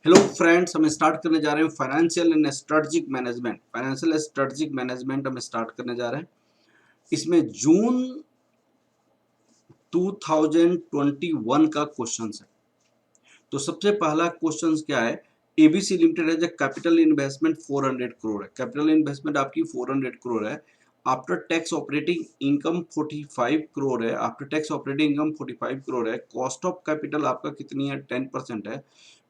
Hello friends, हम start करने जा रहे हैं financial and strategic management. Financial strategic management हम स्टार्ट करने जा रहे हैं। इसमें जून 2021 का क्वेश्चन है। तो सबसे पहला क्वेश्चन क्या है? एबीसी लिमिटेड है, कैपिटल इन्वेस्टमेंट 400 करोड़ है। कैपिटल इन्वेस्टमेंट आपकी 400 करोड़ है। After tax operating income 45 crore है। After tax operating income 45 crore है। कॉस्ट ऑफ कैपिटल आपका कितनी है? 10% है।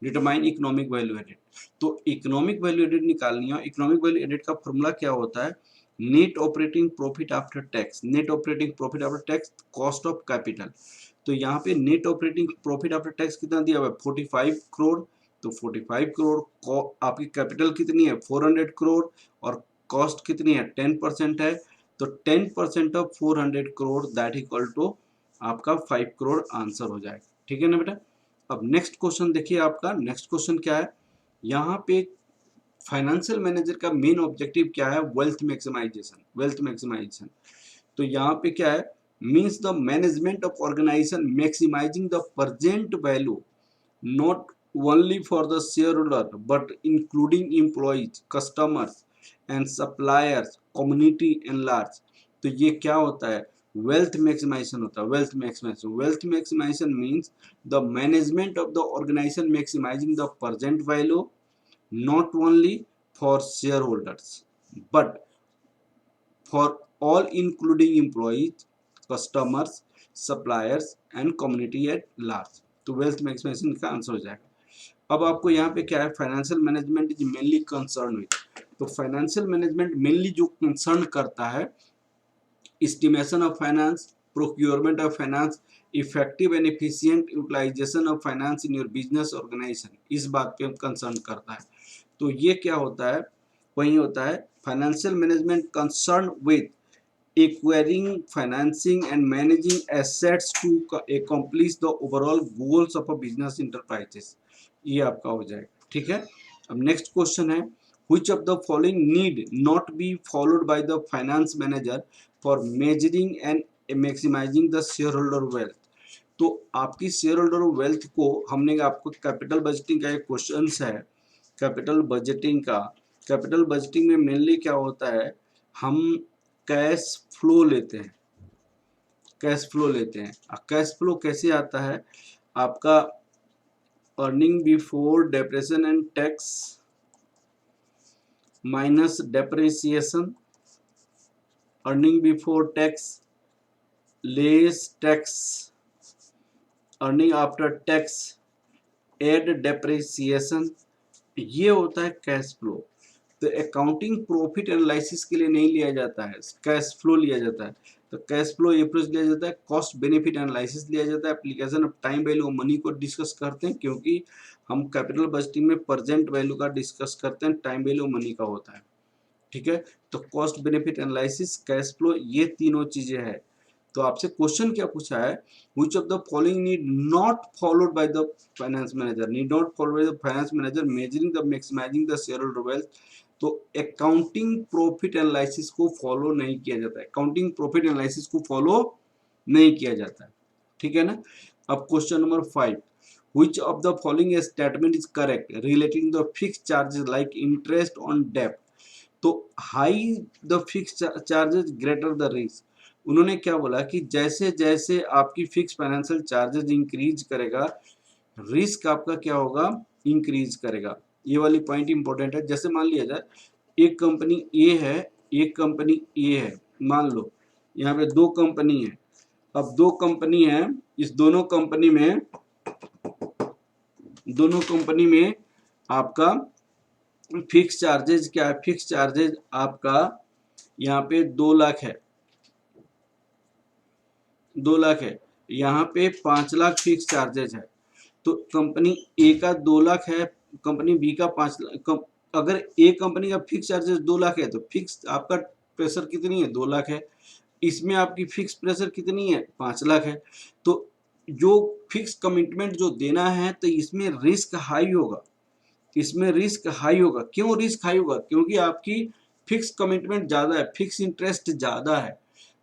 Determine economic value added. तो इकोनॉमिक वैल्यू एडेड निकालनी है। इकोनॉमिक वैल्यू एडेड का फॉर्मूला क्या होता है? Net operating profit after tax. Net operating profit after tax cost of capital. तो यहाँ पे net operating profit after tax कितना दिया हुआ है? 45 करोड़। तो 45 करोड़ आपकी कैपिटल कितनी है? 400 करोड़। और कॉस्ट कितनी है? 10% है। तो 10% of 400 crore that equal to आपका 5 करोड़ आंसर हो जाएगा। ठीक है ना बेटा? अब नेक्स्ट क्वेश्चन देखिए, आपका नेक्स्ट क्वेश्चन क्या है? यहाँ पे फाइनेंशियल मैनेजर का मेन ऑब्जेक्टिव क्या है? Wealth maximisation. Wealth maximisation. तो यहाँ पे क्या है? Means the management of organisation maximising the present value not only for the shareholder but including employees, customers and suppliers, community and large। तो ये क्या होता है? वेल्थ मैक्सिमाइजेशन होता है। Wealth maximisation means the management of the organisation maximising the present value not only for shareholders but for all including employees, customers, suppliers and community at large। तो wealth maximisation का answer हो जाएगा। अब आपको यहाँ पे क्या है? Financial management is mainly concern with. तो फाइनेंशियल मैनेजमेंट मेनली जो कंसर्न करता है, estimation of finance, procurement of finance, effective and efficient utilization of finance in your business organization, इस बात पे कंसर्न करता है। तो ये क्या होता है? वही होता है financial management concern with acquiring, financing and managing assets to accomplish the overall goals of a business enterprises। ये आपका हो जाएगा। ठीक है? अब नेक्स्ट क्वेश्चन है, which of the following need not be followed by the finance manager for measuring and maximizing the shareholder wealth। तो आपकी शेयर होल्डर वेल्थ को हमने आपको कैपिटल बजटिंग का एक क्वेश्चन है। कैपिटल बजटिंग का, कैपिटल बजटिंग में मेनली क्या होता है? हम कैश फ्लो लेते हैं। कैश फ्लो लेते हैं। कैश फ्लो कैसे आता है? आपका earning before depression and tax minus depreciation, earning before tax less tax, earning after tax add depreciation, ये होता है कैश फ्लो। तो अकाउंटिंग प्रॉफिट एनालिसिस के लिए नहीं लिया जाता है, कैश फ्लो लिया जाता है। तो कैश फ्लो एप्रोच लिया जाता है, कॉस्ट बेनिफिट एनालिसिस लिया जाता है, application of time value money को डिस्कस करते हैं, क्योंकि हम कैपिटल बजटिंग में प्रेजेंट वैल्यू का डिस्कस करते हैं, टाइम वैल्यू मनी का होता है। ठीक है? तो cost benefit analysis, cash flow, ये तीनों चीजें हैं। तो आपसे क्वेश्चन क्या पूछा है? Which of the following need not followed by the finance manager, need not followed by the finance manager measuring the maximising the shareholder wealth. तो अकाउंटिंग प्रॉफिट एनालिसिस को फॉलो नहीं किया जाता है। अकाउंटिंग प्रॉफिट एनालिसिस को follow नहीं किया जाता है। ठीक है ना? अब question number 5, which of the following statement is correct relating the fixed charges like interest on debt। तो high the fix charges greater the risk. उन्होंने क्या बोला कि जैसे जैसे आपकी फिक्स फाइनेंशियल चार्जेस इंक्रीज करेगा, रिस्क आपका क्या होगा? इंक्रीज करेगा। ये वाली पॉइंट इंपॉर्टेंट है। जैसे मान लिया जाए एक कंपनी ए है, एक कंपनी ए है, मान लो यहाँ पे दो कंपनी है। अब दो कंपनी है, इस दोनों कंपनी में आपका फिक्स चार्जेज क्या है? फिक्स चार्जेज आपका यहाँ पे 2 लाख है, 2 लाख है। यहाँ पे 5 लाख फिक्स चार्जेज है। तो कंपनी ए का 2 लाख है, कंपनी बी का 5 लाख। अगर ए कंपनी का फिक्स चार्जेस 2 लाख है तो फिक्स आपका प्रेशर कितनी है? 2 लाख है। इसमें आपकी फिक्स प्रेशर कितनी है? 5 लाख है। तो जो फिक्स कमिटमेंट जो देना है, तो इसमें रिस्क हाई होगा। इसमें रिस्क हाई होगा। क्यों रिस्क हाई होगा? क्योंकि आपकी फिक्स कमिटमेंट ज़्यादा है, फिक्स इंटरेस्ट ज़्यादा है।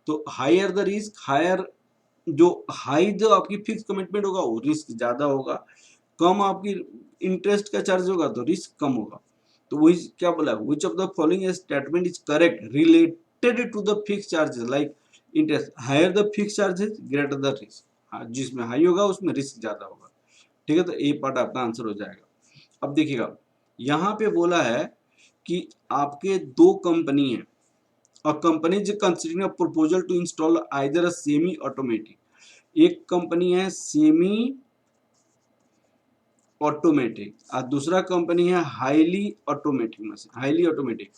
तो हायर द रिस्क, हायर जो आपकी फिक्स कमिटमेंट होगा वो रिस्क ज़्यादा होगा। कम आपकी इंटरेस्ट का चार्ज होगा तो रिस्क कम होगा। तो वही क्या बोला, which of the following statement is correct related to the fix charges like interest, higher the fix charges greater the risk, जिसमें हाई होगा उसमें रिस्क ज्यादा होगा। ठीक है, तो ए पार्ट आपका आंसर हो जाएगा। अब देखिएगा यहाँ पे बोला है कि आपके दो कंपनी है, और company is considering a proposal to install either a semi automatic, एक कंपनी है सेमी ऑटोमेटिक और दूसरा कंपनी है highly automatic machine, highly automatic.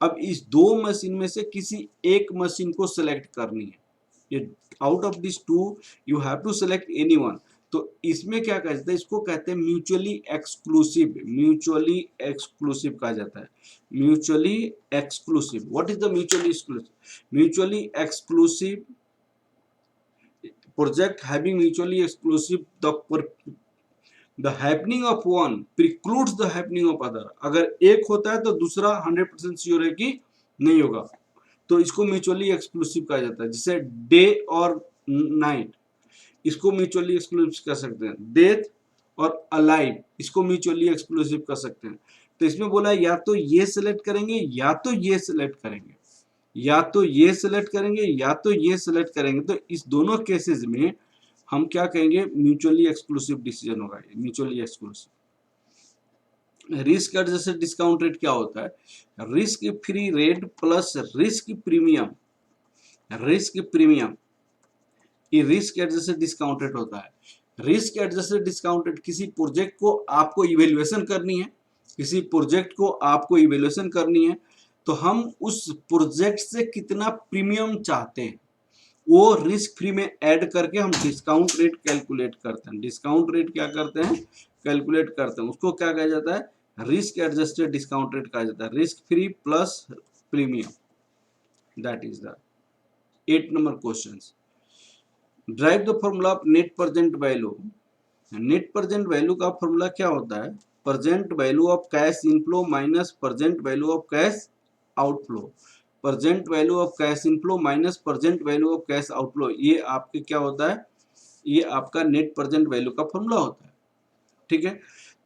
अब इस दो मशीन में से किसी एक मशीन को सिलेक्ट करनी है, ये out of this two you have to select any one. तो इसमें क्या कहते हैं, इसको कहते हैं म्यूचुअली एक्सक्लूसिव, म्यूचुअली एक्सक्लूसिव कहा जाता है, mutually exclusive. What is the mutually exclusive? Mutually exclusive project having mutually exclusive the happening of one precludes the happening of other. अगर एक होता है तो दूसरा 100% श्योर है कि नहीं होगा, तो इसको म्यूचुअली एक्सक्लूसिव कहा जाता है। जैसे डे और नाइट, इसको म्यूचुअली एक्सक्लूसिव कर सकते हैं। डेथ और अलाइव, इसको म्यूचुअली एक्सक्लूसिव कर सकते हैं। तो इसमें बोला या तो ये सिलेक्ट करेंगे या तो ये सिलेक्ट करेंगे, या तो ये सिलेक्ट करेंगे या तो ये सिलेक्ट करेंगे। तो इस दोनों केसेस में हम क्या कहेंगे, म्यूचुअली एक्सक्लूसिव डिसीजन होगा, mutually exclusive. Risk adjusted discount rate क्या होता है? Risk free rate plus risk premium, risk premium ये रिस्क एडजस्टेड डिस्काउंट रेट होता है। रिस्क एडजस्टेड डिस्काउंट रेट किसी प्रोजेक्ट को आपको इवेल्युएशन करनी है, किसी प्रोजेक्ट को आपको इवेल्युएशन करनी है, तो हम उस प्रोजेक्ट से कितना प्रीमियम चाहते हैं वो रिस्क फ्री में ऐड करके हम डिस्काउंट रेट कैलकुलेट करते हैं। डिस्काउंट रेट क्या करते हैं, कैलकुलेट करते हैं, उसको क्या कहा जाता है, रिस्क एडजस्टेड डिस्काउंट रेट कहा जाता है। Risk free plus premium, that is the 8 number question. Drive the formula of net present value. Net present value का फॉर्मूला क्या होता है, present value of cash inflow minus present value of cash outflow, present value of cash inflow minus present value of cash outflow, ये आपके क्या होता है, ये आपका नेट प्रेजेंट वैल्यू का फॉर्मूला होता है। ठीक है,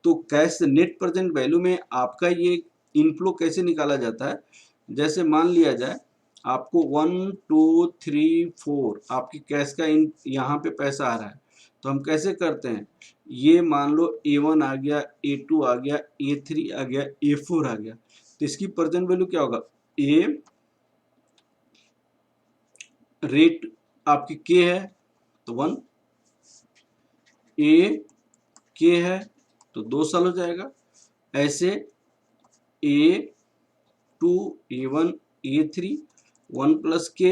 तो कैश नेट प्रेजेंट वैल्यू में आपका ये इनफ्लो कैसे निकाला जाता है, जैसे मान लिया जाए आपको 1 2 3 4 आपकी कैश का यहाँ पे पैसा आ रहा है, तो हम कैसे करते हैं, ये मान लो A1 आ गया, A2 आ गया, A3 आ गया, A4 आ गया, तो इसकी प्रेजेंट वैल्यू क्या होगा, ए रेट आपकी के है तो 1, ए के है तो 2 साल हो जाएगा, ऐसे A2 A1 A3 1 प्लस के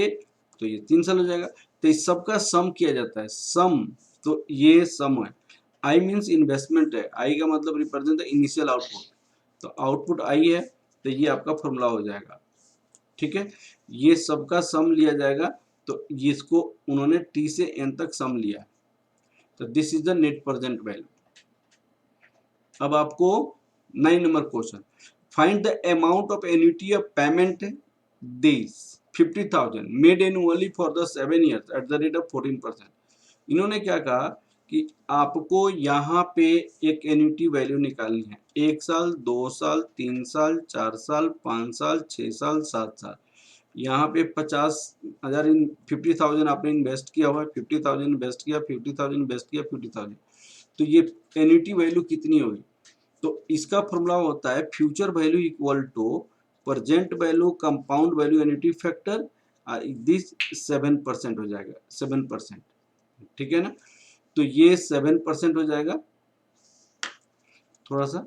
तो ये 3 साल हो जाएगा। तो इस सब का सम किया जाता है, सम, तो ये सम है। आई मीन्स इन्वेस्टमेंट है, आई का मतलब रिप्रेजेंट इनिशियल आउटपुट, तो आउटपुट आई है तो ये आपका फॉर्मूला हो जाएगा। ठीक है, ये सबका सम लिया जाएगा, तो इसको उन्होंने टी से एन तक सम लिया, तो this is the net present value. अब आपको 9 number question, find the amount of annuity of payment this 50,000 made annually for the 7 years at the rate of 14%। इन्होंने क्या कहा कि आपको यहाँ पे एक एन्युटी वैल्यू निकालनी है, 1 साल 2 साल 3 साल 4 साल 5 साल 6 साल 7 साल। यहाँ पे 50,000 इन 50,000 आपने इन्वेस्ट किया हुआ है, 50,000 इन्वेस्ट किया, 50,000 इन्वेस्ट किया, 50,000, तो ये एन्युटी वैल्यू कितनी होगी, तो इसका फॉर्मूला होता है future value equal to present value compound value annuity factor, this 7% हो जाएगा, 7%। ठीक है ना, तो ये 7% हो जाएगा, थोड़ा सा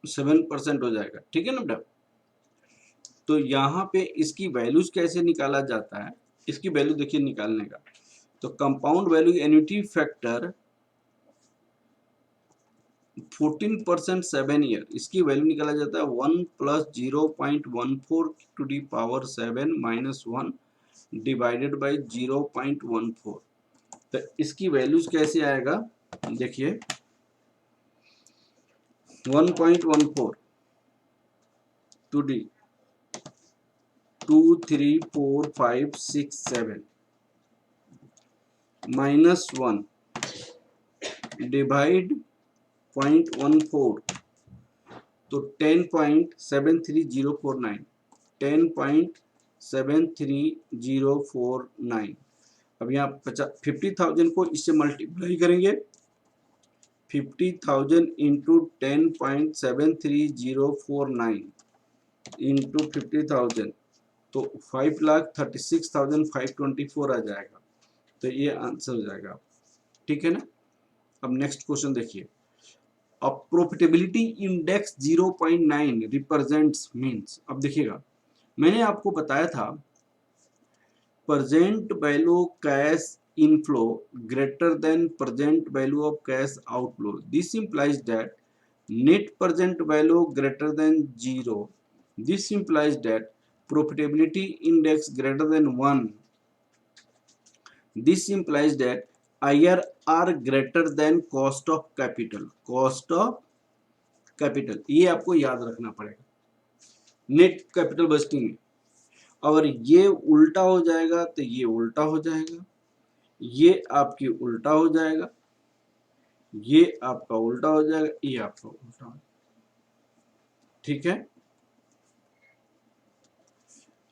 7% हो जाएगा। ठीक है ना बेटा, तो यहाँ पे इसकी वैल्यूज कैसे निकाला जाता है, इसकी वैल्यू देखिए निकालने का, तो compound value annuity factor 14% 7 year, इसकी वैल्यू निकाला जाता है 1 plus 0.14 to the power 7 minus 1 divided by 0.14। तो इसकी वैल्यूज कैसे आएगा, देखिए 1.14 टू डी 2 3 4 5 6 7 -1 डिवाइड 0.14 तो 10.73049 10.73049। अब यहाँ 50,000 को इससे मल्टीप्लाई करेंगे, 50,000 इंटू 10.73049 इंटू 50,000 तो 5,36,524 आ जाएगा। तो ये आंसर हो जाएगा, ठीक है ना। अब नेक्स्ट क्वेश्चन देखिए, अब प्रॉफिटेबिलिटी इंडेक्स 0.9 रिप्रेजेंट्स मींस। अब देखिएगा, मैंने आपको बताया था present value cash inflow greater than present value of cash outflow. This implies that net present value greater than 0. This implies that profitability index greater than 1. This implies that IRR greater than cost of capital. Cost of capital ये आपको याद रखना पड़ेगा net capital budgeting में। अगर ये उल्टा हो जाएगा तो ये उल्टा हो जाएगा, ये आपकी उल्टा हो जाएगा, ये आपका उल्टा हो जाएगा, ये आपका उल्टा हो जाएगा, ठीक है।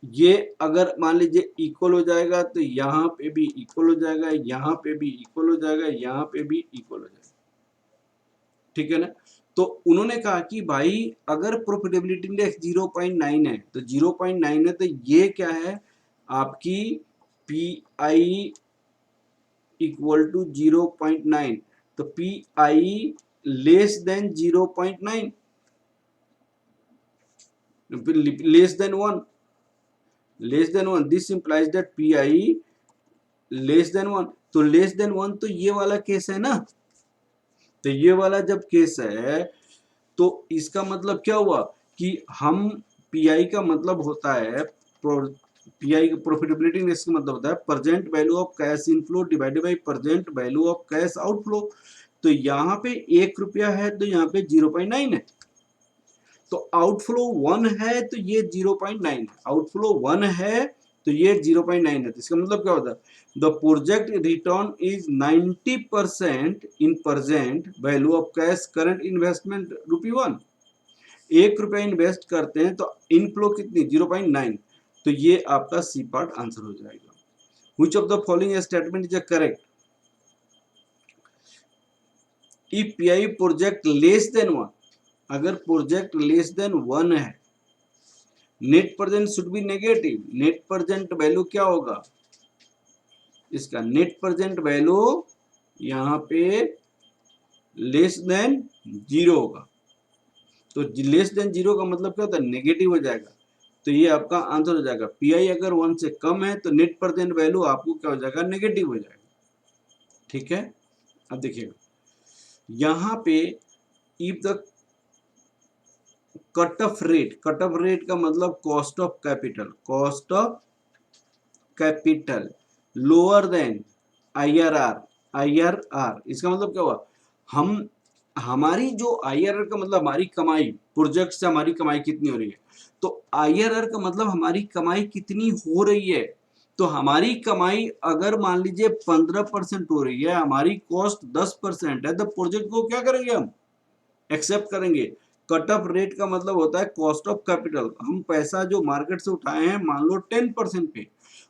ये अगर मान लीजिए इक्वल हो जाएगा तो यहाँ पे भी इक्वल हो जाएगा, यहाँ पे भी इक्वल हो जाएगा, यहाँ पे भी इक्वल हो जाएगा, ठीक है ना। तो उन्होंने कहा कि भाई अगर प्रॉफिटेबिलिटी इंडेक्स 0.9 है तो 0.9 है तो ये क्या है आपकी पी आई इक्वल टू 0.9, तो P I less than 0.9, less than 1, less than 1। This implies that P I less than 1। तो लेस देन 1 तो ये वाला केस है ना, तो ये वाला जब केस है तो इसका मतलब क्या हुआ कि हम पीआई का मतलब होता है पीआई प्रॉफिटेबिलिटी इंडेक्स का मतलब होता है present value of cash inflow divided by present value of cash outflow. तो यहाँ पे 1 रुपया है तो यहाँ पे 0.9 है, तो आउटफ्लो 1 है तो ये 0.9 है, आउटफ्लो 1 है तो ये 0.9 है। तो इसका मतलब क्या होता है, the project return is 90% in present value of cash current investment ₹1। 1 रुपया इन्वेस्ट करते हैं तो इनफ्लो कितनी 0.9, तो ये आपका सी पार्ट आंसर हो जाएगा। Which of the following statement is correct, if pi project less than 1, अगर प्रोजेक्ट लेस देन 1 है, net present should be negative. Net present value क्या होगा इसका, नेट प्रेजेंट वैल्यू यहाँ पे लेस देन 0 होगा, तो लेस देन 0 का मतलब क्या होता है नेगेटिव हो जाएगा, तो ये आपका आंसर हो जाएगा। पीआई अगर 1 से कम है तो नेट प्रेजेंट वैल्यू आपको क्या हो जाएगा नेगेटिव हो जाएगा, ठीक है। अब देखिएगा यहाँ पे if the cut off rate, cut off rate का मतलब cost of capital, cost of capital lower than IRR, IRR इसका मतलब क्या हुआ, हम हमारी जो आईआरआर का मतलब हमारी कमाई, प्रोजेक्ट से हमारी कमाई कितनी हो रही है, तो आईआरआर का मतलब हमारी कमाई कितनी हो रही है। तो हमारी कमाई अगर मान लीजिए 15% हो रही है, हमारी कॉस्ट 10% है, तो प्रोजेक्ट को क्या करेंगे हम एक्सेप्ट करेंगे। कट ऑफ रेट का मतलब होता है कॉस्ट ऑफ कैपिटल, हम पैसा जो मार्केट से उठाए हैं मान लो 10% पे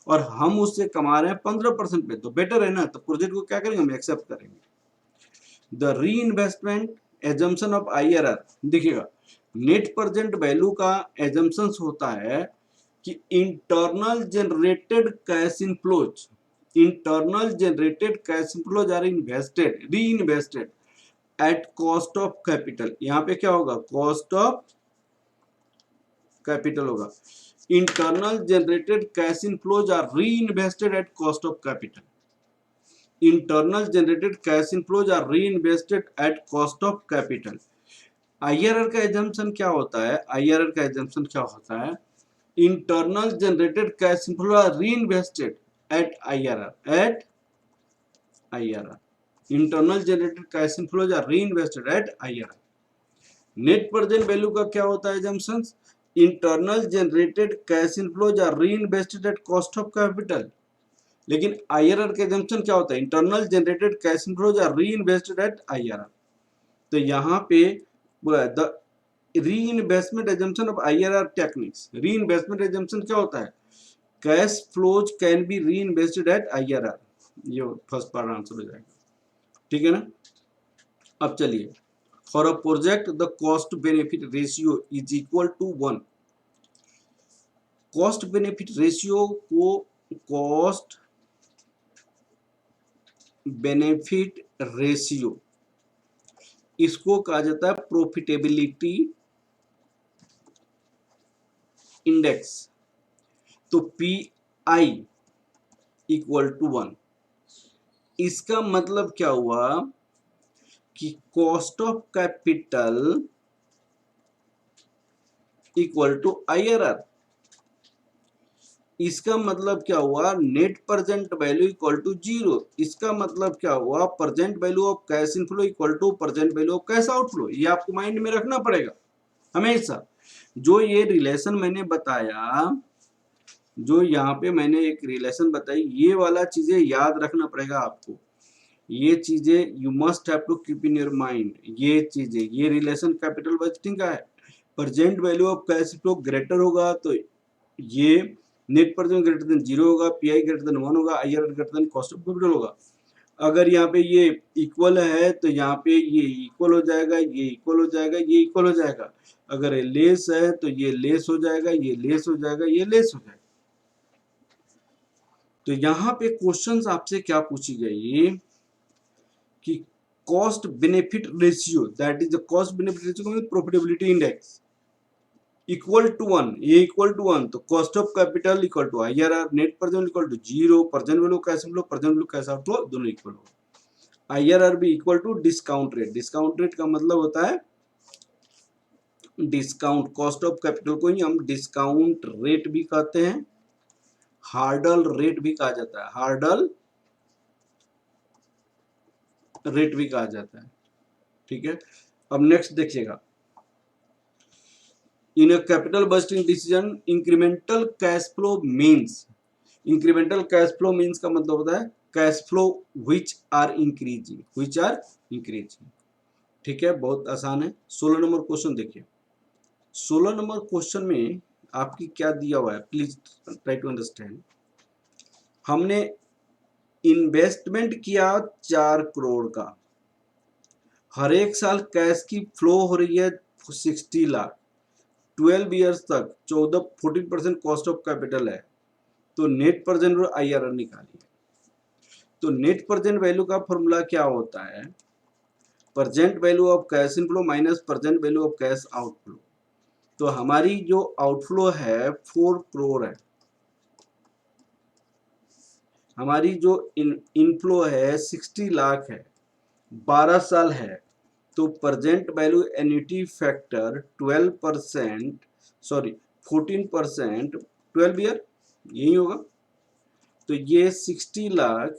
और हम उससे कमा रहे हैं 15% पे, तो बेटर है ना, तो प्रोजेक्ट को क्या करेंगे हम एक्सेप्ट करेंगे। The reinvestment assumption of IRR, देखिएगा नेट प्रेजेंट वैल्यू का एजम्पशन होता है कि internal generated cash inflows, internal generated cash inflows are invested, reinvested at cost of capital. यहाँ पे क्या होगा कॉस्ट ऑफ कैपिटल होगा। Internal generated cash inflows are reinvested at cost of capital, internal generated cash inflows are reinvested at cost of capital. IRR का assumption क्या होता है, IRR का एजम्पशन क्या होता है, internal generated cash inflow are reinvested at IRR, at IRR, internal generated cash inflows are reinvested at IRR. Net present value का क्या होता है assumptions? Internal generated cash inflows are reinvested at cost of capital. लेकिन IRR के assumption क्या होता है? Internal generated cash inflows are reinvested at IRR. तो यहाँ पे the reinvestment assumption of IRR techniques, reinvestment assumption क्या होता है? Cash flows can be reinvested at IRR. ये फर्स्ट पार्ट आंसर हो जाएगा, ठीक है ना। अब चलिए, for a project the cost benefit ratio is equal to 1। Cost benefit ratio को कॉस्ट बेनिफिट रेशियो इसको कहा जाता है प्रॉफिटेबिलिटी इंडेक्स। तो पी आई इक्वल टू 1। इसका मतलब क्या हुआ कि cost of capital equal to IRR. इसका मतलब क्या हुआ? Net present value equal to 0। इसका मतलब क्या हुआ? Present value of cash inflow equal to present value of cash outflow. ये आपको माइंड में रखना पड़ेगा हमेशा। जो ये रिलेशन मैंने बताया, जो यहाँ पे मैंने एक रिलेशन बताई, ये वाला चीजें याद रखना पड़ेगा आपको। ये चीजें you must have to keep in your mind. ये चीजें, ये रिलेशन कैपिटल बजटिंग का है। Present value of cash flow greater होगा तो ये नेट प्रेजेंट ग्रेटर देन 0 होगा, पीआई ग्रेटर देन 1 होगा, IRR greater than cost of capital होगा। अगर यहाँ पे ये इक्वल है तो यहाँ पे ये इक्वल हो जाएगा, ये इक्वल हो जाएगा, ये इक्वल हो जाएगा। अगर ये लेस है तो ये लेस हो जाएगा, ये लेस हो जाएगा, ये लेस हो जाएगा। तो यहाँ पे क्वेश्चंस आपसे क्या पूछी गई कि cost benefit ratio, that is the cost benefit ratio profitability index equal to 1। ये इक्वल टू 1 तो cost of capital equal to IRR, net present equal to 0, present value cash flow, present value cash outflow दोनों equal हो। IRR भी equal to discount rate. Discount rate का मतलब होता है discount, cost of capital को ही हम डिस्काउंट रेट भी कहते हैं, हार्डल रेट भी कहा जाता है, हार्डल रेट भी कहा जाता है, ठीक है। अब नेक्स्ट देखिएगा, in a capital budgeting decision incremental cash flow means. Incremental cash flow means का मतलब होता है cash flow which are increasing, which are increasing, ठीक है। बहुत आसान है। 16 नंबर क्वेश्चन देखिए। 16 नंबर क्वेश्चन में आपकी क्या दिया हुआ है, प्लीज ट्राई टू अंडरस्टैंड। हमने इन्वेस्टमेंट किया 4 करोड़ का, हर एक साल कैश की फ्लो हो रही है 60 लाख, 12 ईयर्स तक 14% कॉस्ट ऑफ कैपिटल है। तो नेट प्रेजेंट और आईआरआर निकालिए। तो नेट प्रेजेंट वैल्यू का फॉर्मूला क्या होता है? Present value of cash inflow minus present value of cash outflow. तो हमारी जो आउटफ्लो है 4 करोड़ है, हमारी जो इनफ्लो है 60 लाख है, 12 साल है। तो present value annuity factor 12%, sorry 14%, 12 year यही होगा। तो ये 60 लाख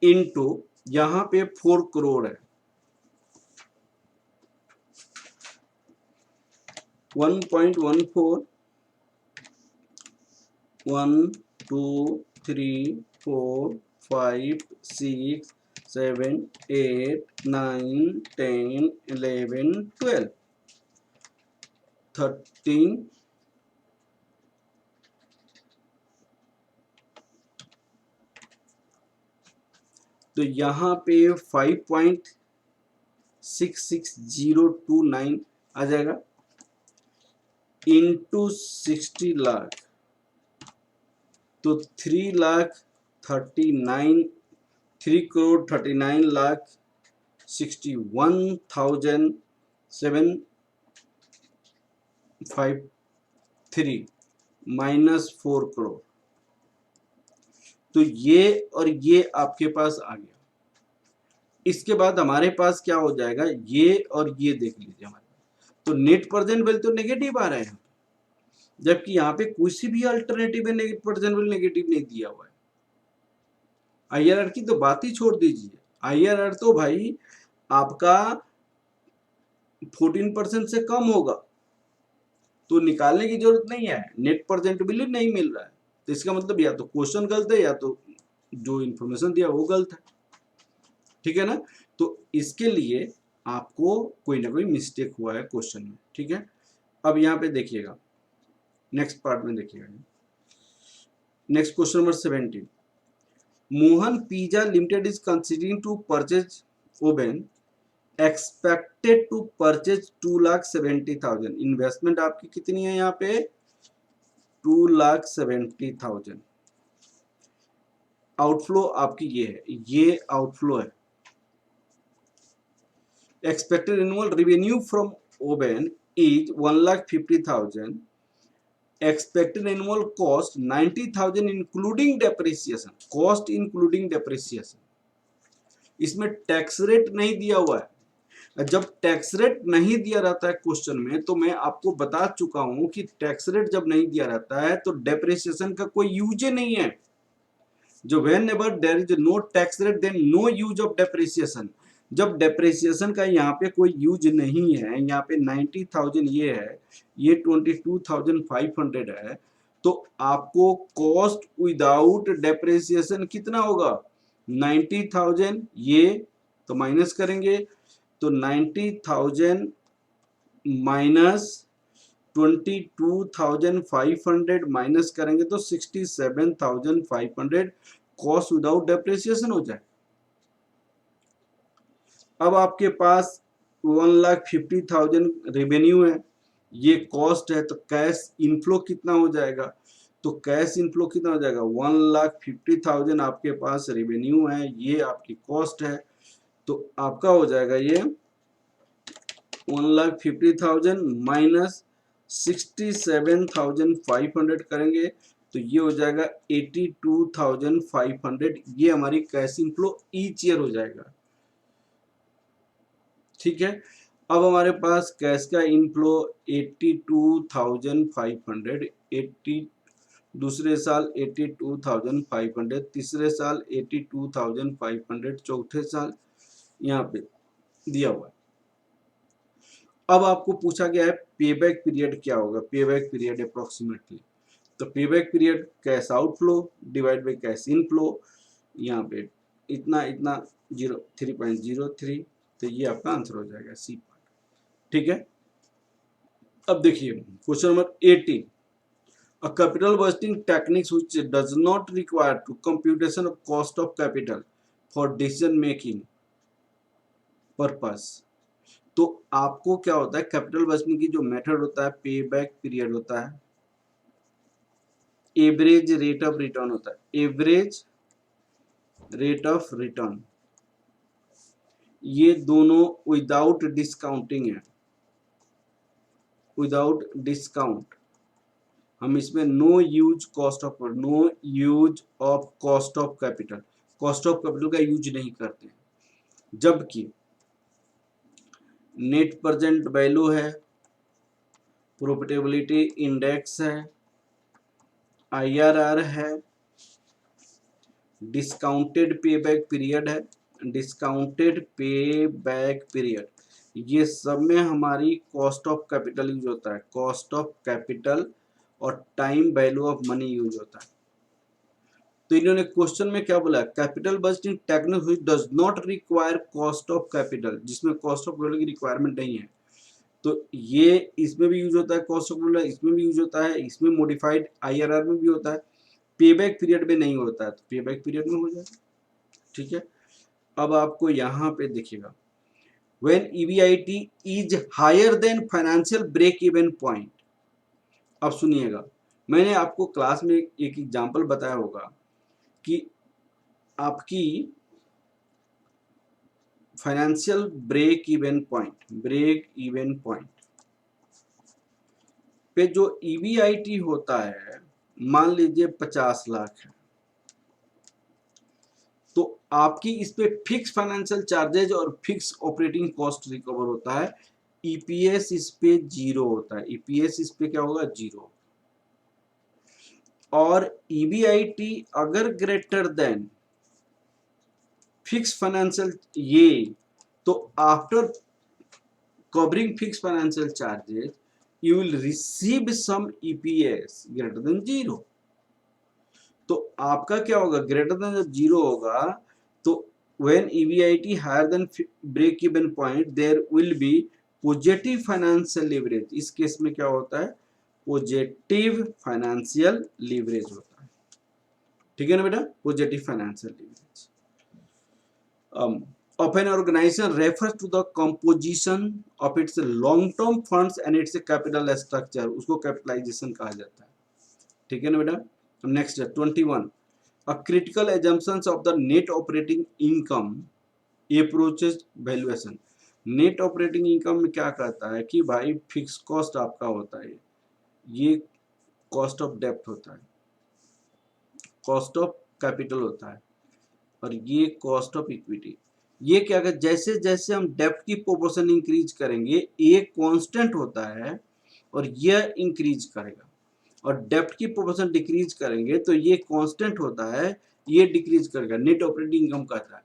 इंटू यहाँ पे 4 करोड़ है, 1.14, 1 2 3 4 5 6 7 8 9 10 11 12 13 तो यहाँ पे 5.66029 आ जाएगा इंटू 60 लाख, तो 3 करोड़ 39 लाख 61,753 माइनस 4 करोड़। तो ये और ये आपके पास आ गया। इसके बाद हमारे पास क्या हो जाएगा, ये और ये देख लीजिए हमारे पास। तो नेट प्रेजेंट वैल्यू तो नेगेटिव आ रहा है, जबकि यहाँ पे किसी भी अल्टरनेटिव में नेट प्रेजेंट वैल्यू नेगेटिव नहीं दिया हुआ है। आईआरआर की तो बात ही छोड़ दीजिए। आईआरआर तो भाई आपका 14% से कम होगा, तो निकालने की जरूरत नहीं है, नेट प्रेजेंट वैल्यू नहीं मिल रहा है, तो इसका मतलब या तो क्वेश्चन गलत है या तो जो इंफॉर्मेशन दिया वो गलत है, ठीक है ना। तो इसके लिए आपको कोई ना कोई मिस्टेक हुआ है क्वेश्चन में, ठीक है। अब यहाँ पे देखिएगा, नेक्स्ट पार्ट में देखिएगा, next question number 17, Mohan pizza limited is considering to purchase oven, expected to purchase 2,70,000, investment आपकी कितनी है यहाँ पे 2,70,000, आउटफ्लो आपकी ये है, ये आउटफ्लो है। Expected annual revenue from oven is 1,50,000, expected annual cost 90,000 including depreciation, cost including depreciation, इसमें टैक्स रेट नहीं दिया हुआ है। जब टैक्स रेट नहीं दिया रहता है क्वेश्चन में, तो मैं आपको बता चुका हूं कि टैक्स रेट जब नहीं दिया रहता है तो डेप्रिसिएशन का कोई यूज ही नहीं है। जो whenever there is no tax rate then no use of depreciation, जब डेप्रिसिएशन का यहाँ पे कोई यूज नहीं है, यहाँ पे 90,000 ये है, ये 22,500 है, तो आपको कॉस्ट विदाउट डेप्रिसिएशन कितना होगा 90,000, ये तो माइनस करेंगे तो 90,000 माइनस 22,500 माइनस करेंगे तो 67,500 कॉस्ट विदाउट डेप्रिसिएशन हो जाए। अब आपके पास 1,50,000 रेवेन्यू है, ये कॉस्ट है, तो कैश इनफ्लो कितना हो जाएगा, तो कैश इनफ्लो कितना हो जाएगा 1,50,000 आपके पास रेवेन्यू है, ये आपकी कॉस्ट है, तो आपका हो जाएगा ये 1,50,000 माइनस 67,500 करेंगे तो ये हो जाएगा 82,500, ये हमारी कैश इनफ्लो ईच ईयर हो जाएगा, ठीक है। अब हमारे पास कैश का इनफ्लो 82,500, 80 दूसरे साल 82,500, तीसरे साल 82,500, चौथे साल यहाँ पे दिया हुआ है। अब आपको पूछा गया है पेबैक पीरियड क्या होगा, पेबैक पीरियड अप्रोक्सीमेटली, तो payback period cash outflow divide by cash inflow, यहाँ पे इतना इतना 3.03, तो ये आपका आंसर हो जाएगा सी पार्ट, ठीक है। अब देखिए question number 18, a capital budgeting techniques which does not require to computation of cost of capital for decision making purpose, तो आपको क्या होता है कैपिटल बचने की जो मेथड होता है पे बैक पीरियड होता है, एवरेज रेट ऑफ रिटर्न होता है, एवरेज रेट ऑफ रिटर्न, ये दोनों विदाउट डिस्काउंटिंग है, विदाउट डिस्काउंट, हम इसमें no use cost of capital, cost of capital का यूज नहीं करते हैं, जबकि नेट प्रेजेंट वैल्यू है, प्रॉफिटेबिलिटी इंडेक्स है, IRR है, डिस्काउंटेड पे बैक पीरियड है, डिस्काउंटेड पे बैक पीरियड, ये सब में हमारी कॉस्ट ऑफ कैपिटल यूज होता है, कॉस्ट ऑफ कैपिटल और time value of money use होता है। तो इन्होंने क्वेश्चन में क्या बोला, capital budgeting technique which does not require cost of capital, जिसमें कॉस्ट ऑफ कैपिटल की रिक्वायरमेंट नहीं है, तो ये इसमें भी यूज होता है, कॉस्ट ऑफ कैपिटल इसमें भी यूज होता है, इसमें मॉडिफाइड IRR में भी होता है, पेबैक पीरियड में नहीं होता है, तो पेबैक पीरियड में हो जाए, ठीक है। अब आपको यहाँ पे देखिएगा when EBIT is higher than financial break even point, अब सुनिएगा, मैंने आपको क्लास में एक एग्जांपल बताया होगा कि आपकी फाइनेंशियल ब्रेक इवन पॉइंट पे जो EBIT होता है, मान लीजिए 50 लाख है, तो आपकी इस पे फिक्स फाइनेंशियल चार्जेज और फिक्स ऑपरेटिंग कॉस्ट रिकवर होता है, EPS इस पे 0 होता है, EPS इस पे क्या होगा 0, और EBIT अगर ग्रेटर देन फिक्स फाइनेंशियल ये, तो after covering fixed financial charges you will receive some EPS greater than 0। तो आपका क्या होगा, ग्रेटर देन जब 0 होगा तो when EBIT higher than break even point there will be positive financial leverage. इस केस में क्या होता है, पॉजिटिव फाइनेंशियल लीवरेज होता है, ठीक है ना बेटा, positive financial leverage. of an organization refers to the composition of its long term funds and its capital structure, उसको कैपिटलाइजेशन कहा जाता है, ठीक है ना बेटा। नेक्स्ट है 21, a critical assumptions of the net operating income approaches valuation। Net operating income में क्या कहता है कि भाई फिक्स कॉस्ट आपका होता है, ये कॉस्ट ऑफ डेप्ट होता है, कॉस्ट ऑफ कैपिटल होता है, और ये कॉस्ट ऑफ इक्विटी। ये क्या कर, जैसे जैसे हम डेप्ट की प्रोपोर्शन इंक्रीज करेंगे ये कांस्टेंट होता है और यह इंक्रीज करेगा, और डेप्ट की प्रोपोर्शन डिक्रीज करेंगे तो ये कांस्टेंट होता है, ये डिक्रीज करेगा, नेट ऑपरेटिंग इनकम कहता है।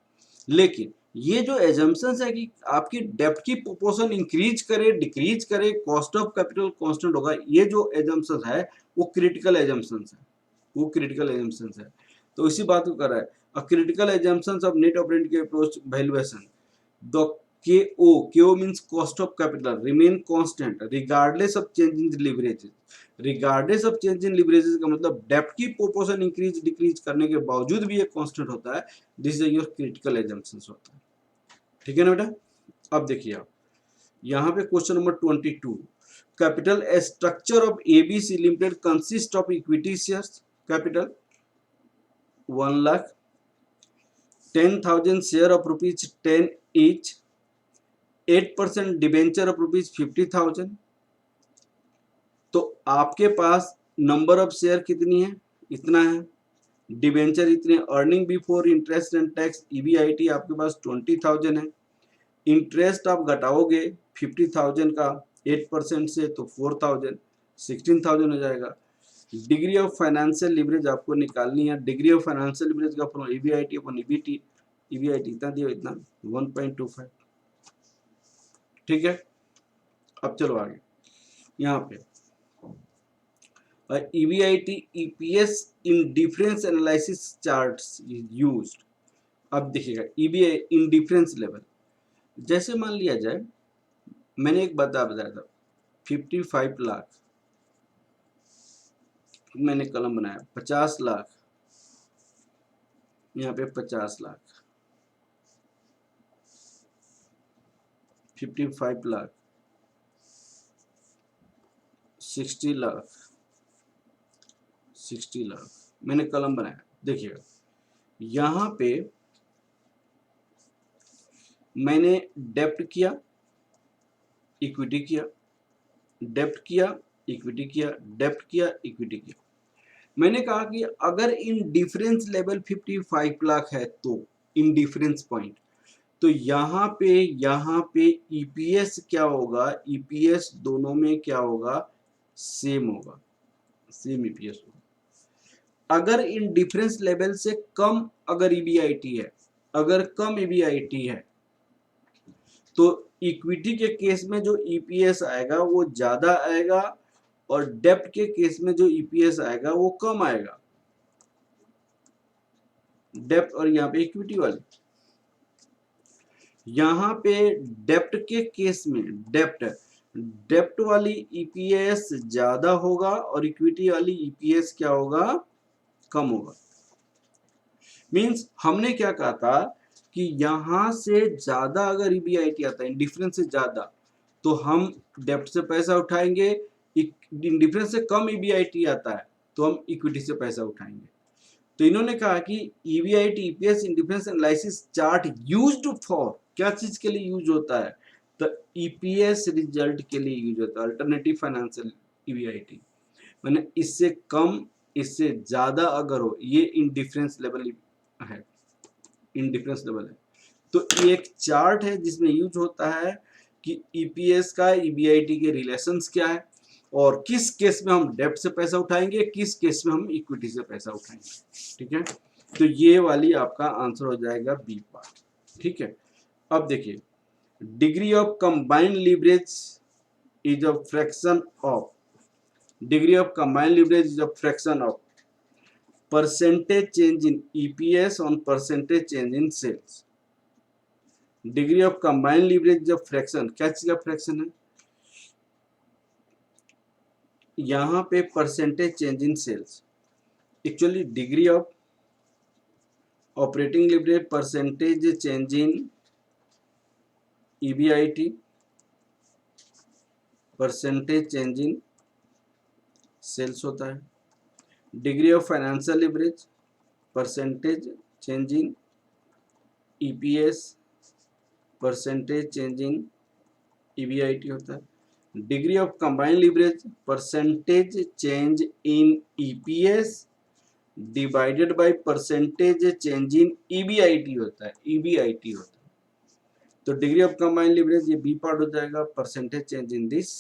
लेकिन ये जो एजम्पशंस है कि आपकी डेप्ट की प्रोपोर्शन इंक्रीज करे डिक्रीज करे, कॉस्ट ऑफ कैपिटल कांस्टेंट होगा, ये जो एजम्पशंस है वो क्रिटिकल एजम्पशंस है, वो क्रिटिकल एजम्पशंस है। तो इसी बात को कर रहा है, a critical assumptions of net operating approach valuation, the KO means cost of capital remain constant regardless of change in leverage। regardless of change in leverage का मतलब डेप्ट की प्रोपोर्शन इंक्रीज डिक्रीज करने के बावजूद भी ये कांस्टेंट होता है, this is your critical assumptions होता है, ठीक है ना बेटा। अब देखिए आप यहाँ पे question number 22, capital structure of ABC limited consist of equity shares, capital 1 lakh, 10,000 share of rupees 10 each, 8% debenture of rupees 50,000। तो आपके पास नंबर ऑफ शेयर कितनी है, इतना है, डिबेंचर इतने, earning before interest and tax EBIT आपके पास 20,000 है, इंटरेस्ट आप घटाओगे 50,000 का 8% से तो 4,000, 16,000 हो जाएगा। डिग्री ऑफ फाइनेंशियल लिवरेज आपको निकालनी है, डिग्री ऑफ फाइनेंशियल लिवरेज का फॉर्मूला EBIT अपन EBIT इतना दिया, इतना 1.25, ठीक है। अब चलो आगे, यहाँ पे EBIT EPS in difference analysis charts is used. अब देखिएगा EBI इन डिफरेंस लेवल, जैसे मान लिया जाए मैंने एक बताया था 55 लाख, मैंने कलम बनाया 50 लाख, यहाँ पे 50 लाख, 55 लाख, 60 लाख, 60 लाख, मैंने कलम बनाया। देखिएगा यहाँ पे मैंने डेप्ट किया, इक्विटी किया, डेप्ट किया, इक्विटी किया, डेप्ट किया, इक्विटी किया। मैंने कहा कि अगर इन डिफरेंस लेवल 55 लाख है तो इन डिफरेंस पॉइंट, तो यहाँ पे EPS क्या होगा, EPS दोनों में क्या होगा, सेम होगा, सेम EPS होगा। अगर इन डिफरेंस लेवल से कम अगर EBIT है, अगर कम EBIT है तो इक्विटी के केस में जो EPS आएगा वो ज्यादा आएगा और डेप्ट के केस में जो EPS आएगा वो कम आएगा, डेप्ट और यहाँ पे इक्विटी वाली। यहाँ पे डेप्ट के केस में डेप्ट वाली EPS ज्यादा होगा और इक्विटी वाली EPS क्या होगा, कम होगा। मींस हमने क्या कहा था कि यहां से ज्यादा अगर EBIT आता है डिफरेंस से ज्यादा तो हम डेप्ट से पैसा उठाएंगे, डिफरेंस से कम EBIT आता है तो हम इक्विटी से पैसा उठाएंगे। तो इन्होंने कहा कि EBIT EPS in difference analysis chart used for, क्या चीज के लिए यूज होता है, तो EPS रिजल्ट के लिए यूज होता है, अल्टरनेटिव फाइनेंशियल EBIT। मैंने इससे कम इससे ज्यादा अगर हो, ये इन डिफरेंस लेवल है, इन डिफरेंस लेवल है। तो ये एक चार्ट है जिसमें यूज होता है कि EPS का EBIT के रिलेशंस क्या है और किस केस में हम डेब्ट से पैसा उठाएंगे, किस केस में हम इक्विटी से पैसा उठाएंगे, ठीक है। तो ये वाली आपका आंसर हो जाएगा बी पार्ट, ठीक है। अब देखिए degree of combined leverage is a fraction of, degree of combined leverage is a fraction of percentage change in EPS on percentage change in sales. Degree of combined leverage जब fraction, क्या चीज का fraction है, यहाँ पे percentage change in sales, actually degree of operating leverage percentage change in EBIT, percentage change in sales होता है। Degree of financial leverage percentage change in EPS, percentage change in EBIT होता है। Degree of combined leverage percentage change in EPS divided by percentage change in EBIT होता है, EBIT होता है। तो degree of combined leverage ये B part हो जाएगा, परसेंटेज चेंज इन दिस,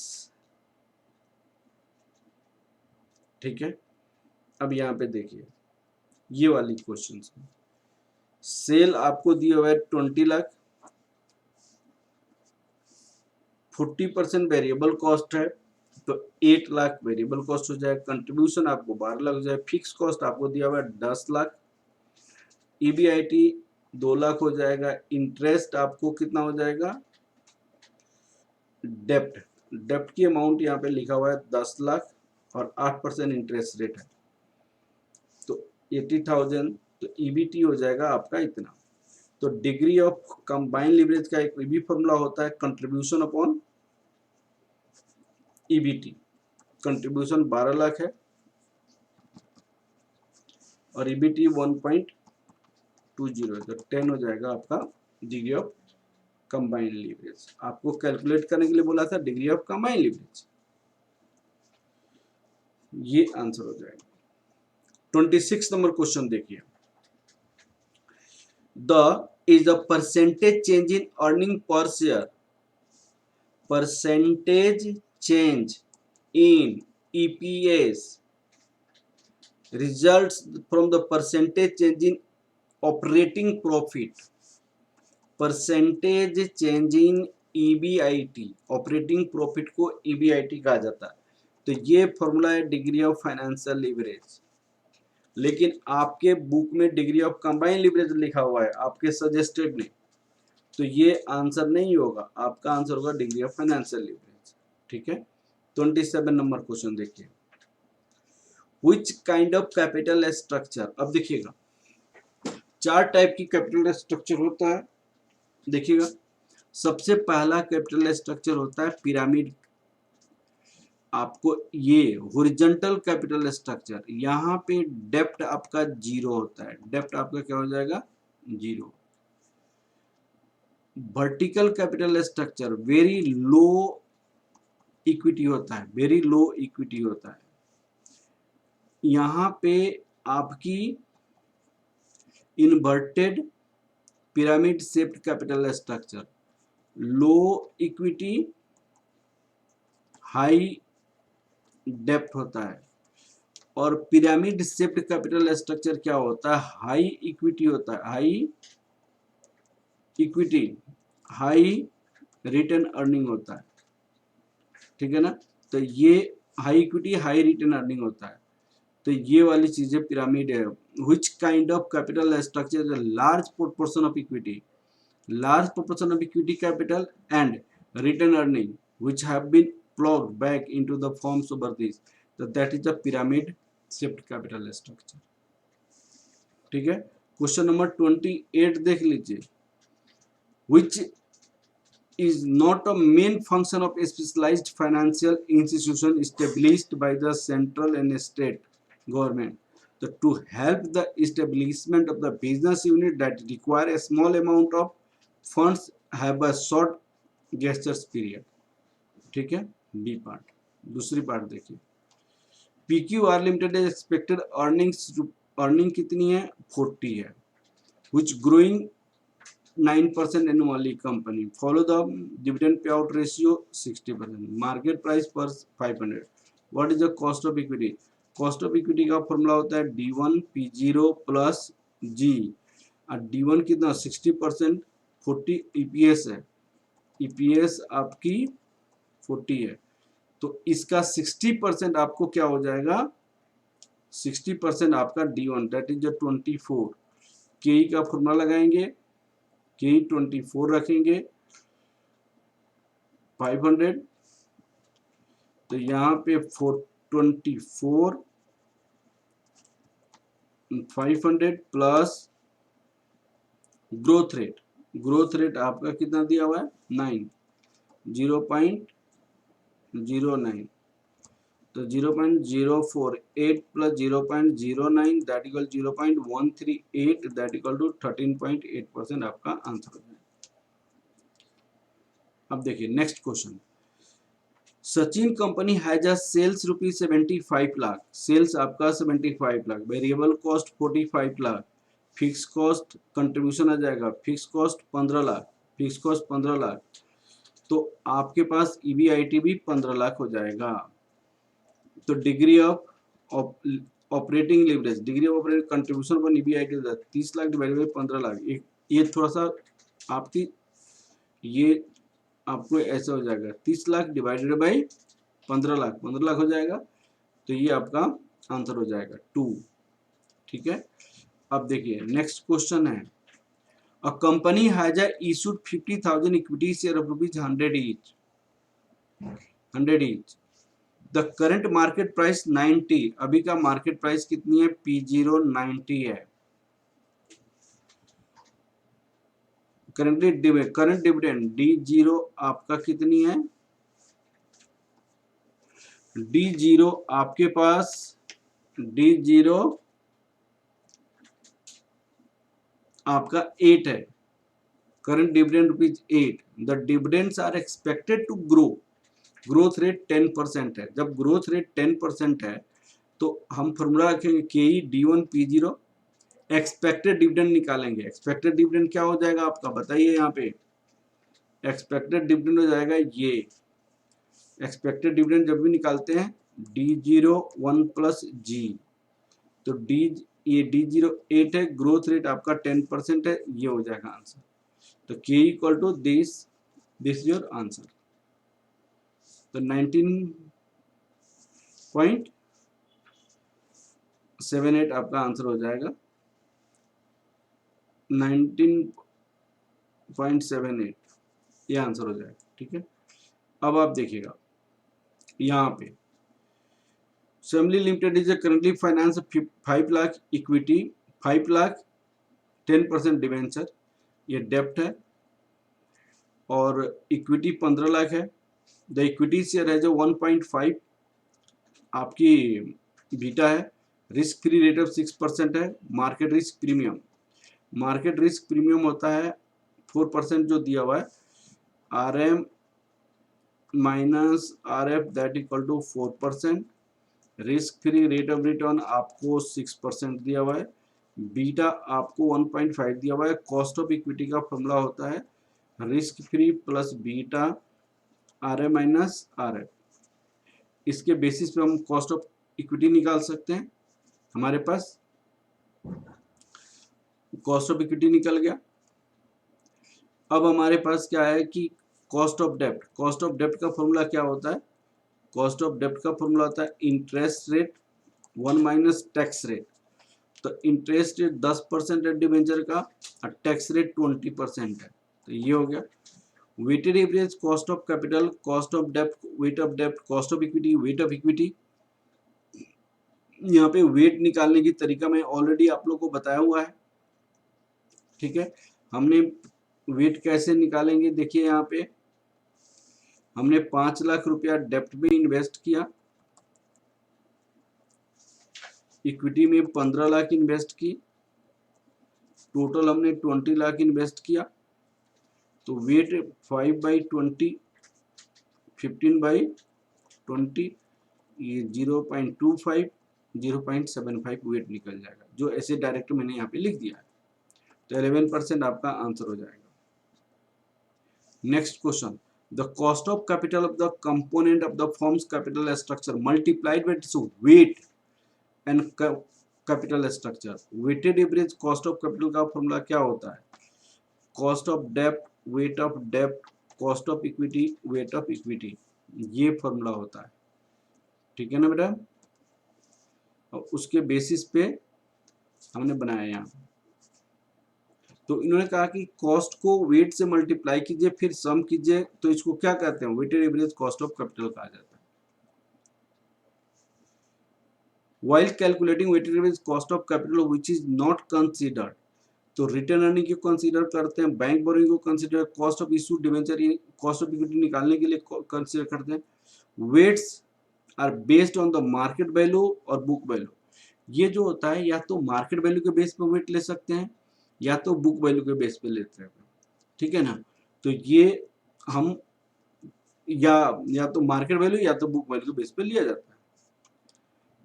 ठीक है। अब यहाँ पे देखिए ये वाली क्वेश्चन, सेल आपको दिया हुआ है 20 लाख, 40% वेरिएबल कॉस्ट है तो 8 लाख वेरिएबल कॉस्ट हो जाएगा, कंट्रीब्यूशन आपको 12 लाख हो जाएगा, फिक्स कॉस्ट आपको दिया हुआ है 10 लाख, ईबीआईटी 2 लाख हो जाएगा, इंटरेस्ट आपको कितना हो जाएगा, डेप्ट, डेप्ट की अमाउंट यहाँ पे लिखा हुआ है 10 लाख और 8% इंटरेस्ट रेट है तो 80,000, तो ईबीटी हो जाएगा आपका इतना। तो डिग्री ऑफ कंबाइंड लीवरेज का एक भी फॉर्मूला होता है, contribution upon EBT. Contribution 12 lakh है और ईबीटी 1.20 है तो 10 हो जाएगा आपका डिग्री ऑफ कंबाइंड लीवरेज। आपको कैलकुलेट करने के लिए बोला था डिग्री ऑफ कंबाइंड लीवरेज, ये आंसर हो जाएगा। 26 नंबर क्वेश्चन देखिए, the is the percentage change in earning per share, percentage change in EPS results from the percentage change in operating profit, percentage change in EBIT, operating profit को EBIT कहा जाता है। तो ये formula है degree of financial leverage, लेकिन आपके book में डिग्री ऑफ कंबाइंड लीवरेज लिखा हुआ है, आपके सजेस्टेड में, तो ये आंसर नहीं होगा, आपका आंसर होगा डिग्री ऑफ फाइनेंशियल लीवरेज, ठीक है। 27 नंबर क्वेश्चन देखिए, which kind of capital structure, अब देखिएगा 4 टाइप की कैपिटल स्ट्रक्चर होता है, देखिएगा सबसे पहला कैपिटल स्ट्रक्चर होता है पिरामिड, आपको ये हॉरिजॉन्टल कैपिटल स्ट्रक्चर, यहाँ पे डेप्ट आपका 0 होता है, डेप्ट आपका क्या हो जाएगा 0। Vertical capital structure very low equity होता है, वेरी लो इक्विटी होता है, यहाँ पे आपकी inverted pyramid shaped capital structure, low equity high डेप्थ होता है, और पिरामिड शेप्ड कैपिटल स्ट्रक्चर क्या होता है, हाई इक्विटी होता है, high equity high return earning होता है, ठीक है ना। तो ये high equity high return earning होता है, तो ये वाली चीजें पिरामिड है। Which kind of capital structure, large proportion of equity, large proportion of equity capital and return earning which have been plugged back into the forms over this, so that is the pyramid shaped capital structure, ठीक है। Question number 28 देख लीजिए, which is not a main function of a specialized financial institution established by the central and state government, so to help the establishment of the business unit that require a small amount of funds have a short gestures period, ठीक है। B part, दूसरी part देखिए, PQR limited expected earning कितनी है 40 है, which growing 9% annually, company follow the dividend payout ratio 60%, market price per 500, what is the cost of equity, cost of equity का formula होता है D1 P0 प्लस G, और D1 कितना 60%, 40 EPS है, EPS आपकी 40 है, तो इसका 60% आपको क्या हो जाएगा, 60% आपका D1 दैट इज 24। के का फॉर्मूला लगाएंगे, के 24 रखेंगे 500, तो यहाँ पे 424 500 plus growth rate, growth rate आपका कितना दिया हुआ है 9, 0.09, तो 0.048 plus 0.09 that equal 0.138 that equal to 13.8% आपका आंसर हो जाएगा। अब देखिए next question, Sachin company has a sales rupees 75 lakh, sales आपका 75 lakh, variable cost 45 lakh, fix cost contribution आ जाएगा, fix cost 15 lakh, fix cost 15 lakh, तो आपके पास ईबीआईटी भी 15 लाख हो जाएगा। तो degree of operating leverage, degree of operating contribution पर EBIT 30 lakh divided by 15 lakh, ये थोड़ा सा आपकी ये आपको ऐसा हो जाएगा 30 लाख डिवाइडेड बाई 15 लाख, 15 लाख हो जाएगा, तो ये आपका आंसर हो जाएगा 2। ठीक है, अब देखिए नेक्स्ट क्वेश्चन है, अ company has issued 50,000 equity share of rupees 100 each, 100 each, the current market price 90, अभी का मार्केट प्राइस कितनी है, P0 90 है। करंट डिविडेंड D0 आपका कितनी है, D0 आपके पास D0 आपका 8 है, current dividend rupees 8, the dividends are expected to grow, growth rate 10% है, जब ग्रोथ रेट 10% है तो हम फॉर्मूला रखेंगे के D1 P0, एक्सपेक्टेड डिविडेंड निकालेंगे, एक्सपेक्टेड डिविडेंड क्या हो जाएगा आपका बताइए, यहाँ पे एक्सपेक्टेड डिविडेंड हो जाएगा ये, एक्सपेक्टेड डिविडेंड जब भी निकालते हैं D0 1 प्लस जी, तो ये D0 8 है, ग्रोथ रेट आपका 10% है, ये हो जाएगा आंसर। तो K equal to this is your answer, तो 19.78 आपका आंसर हो जाएगा, 19.78 ये आंसर हो जाएगा। ठीक है, अब आप देखिएगा यहाँ पे Assembly Limited is currently finance 5 lakh equity, 5 lakh 10% debenture, ये डेप्ट है, और इक्विटी 15 लाख है, द इक्विटी शेयर है जो 1.5 आपकी बीटा है, रिस्क फ्री रेट ऑफ 6% है, market risk premium, market risk premium होता है 4% जो दिया हुआ है, RM minus RF that equal to 4%, risk free rate of return आपको 6% दिया हुआ है, बीटा आपको 1.5 दिया हुआ है, कॉस्ट ऑफ इक्विटी का फॉर्मूला होता है risk free plus beta RM minus RF, इसके बेसिस पे हम कॉस्ट ऑफ इक्विटी निकाल सकते हैं, हमारे पास कॉस्ट ऑफ इक्विटी निकल गया। अब हमारे पास क्या है कि cost of dept, cost of डेप्ट का फॉर्मूला क्या होता है, कॉस्ट ऑफ डेप्ट का फॉर्मूला होता है interest rate 1 minus tax rate, तो इंटरेस्ट रेट 10% है डिवेंचर का और टैक्स रेट 20% है, तो ये हो गया। Weighted average cost of capital, cost of dept, weight of dept, cost of equity, weight of equity, यहाँ पे वेट निकालने की तरीका मैं ऑलरेडी आप लोग को बताया हुआ है। ठीक है, हमने वेट कैसे निकालेंगे, देखिए यहाँ पे हमने 5 लाख रुपया डेप्ट में इन्वेस्ट किया, इक्विटी में 15 लाख इन्वेस्ट की, टोटल हमने 20 लाख इन्वेस्ट किया, तो वेट 5/20 15/20 ये 0.25 0.75 वेट निकल जाएगा, जो ऐसे डायरेक्ट मैंने यहाँ पे लिख दिया है, तो 11% आपका आंसर हो जाएगा। Next question, the cost of capital of the component of the firms capital structure multiplied by weight and capital structure, weighted average cost of capital का फॉर्मूला क्या होता है, cost of dept, weight of dept, cost of equity, weight of equity, ये formula होता है, ठीक है ना बेटा। और उसके बेसिस पे हमने बनाया यहाँ। तो इन्होंने कहा कि कॉस्ट को वेट से मल्टीप्लाई कीजिए फिर सम कीजिए, तो इसको क्या कहते हैं, weighted average cost of capital कहा जाता है। While calculating weighted average cost of capital which is not considered, तो रिटर्न अर्निंग को कंसीडर करते हैं, बैंक बोरिंग को consider, cost of issue debenture, cost of equity निकालने के लिए कंसीडर करते हैं। Weights are based on the market value और बुक वैल्यू। ये जो होता है या तो मार्केट वैल्यू के बेस पे वेट ले सकते हैं या तो बुक वैल्यू के बेस पे लेते हैं, ठीक है ना। तो ये हम या तो मार्केट वैल्यू या तो बुक वैल्यू के बेस पे लिया जाता है।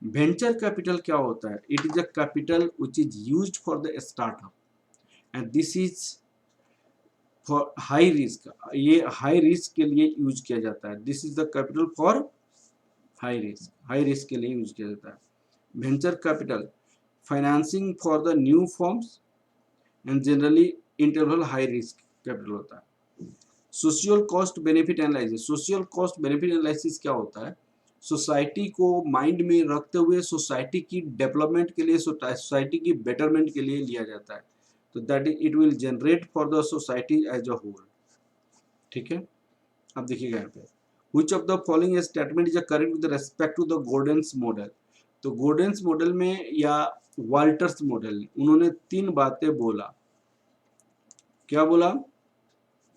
वेंचर कैपिटल क्या होता है, it is a capital which is used for the startup and this is for high risk, ये हाई रिस्क के लिए यूज किया जाता है। This is the capital for high risk के लिए यूज किया जाता है। Venture capital financing for the new forms and generally interval high risk capital होता है। Social cost benefit analysis, social cost benefit analysis क्या होता है, सोसाइटी को माइंड में रखते हुए सोसाइटी की डेवलपमेंट के लिए, सोसाइटी की बेटरमेंट के लिए लिया जाता है। तो that it will generate for the society as a whole, ठीक है। अब देखिएगा यहाँ पे, which of the following statement is correct with respect to the Gordon's model. तो गोर्डेंस मॉडल में या वाल्टर्स मॉडल, उन्होंने 3 बातें बोला। क्या बोला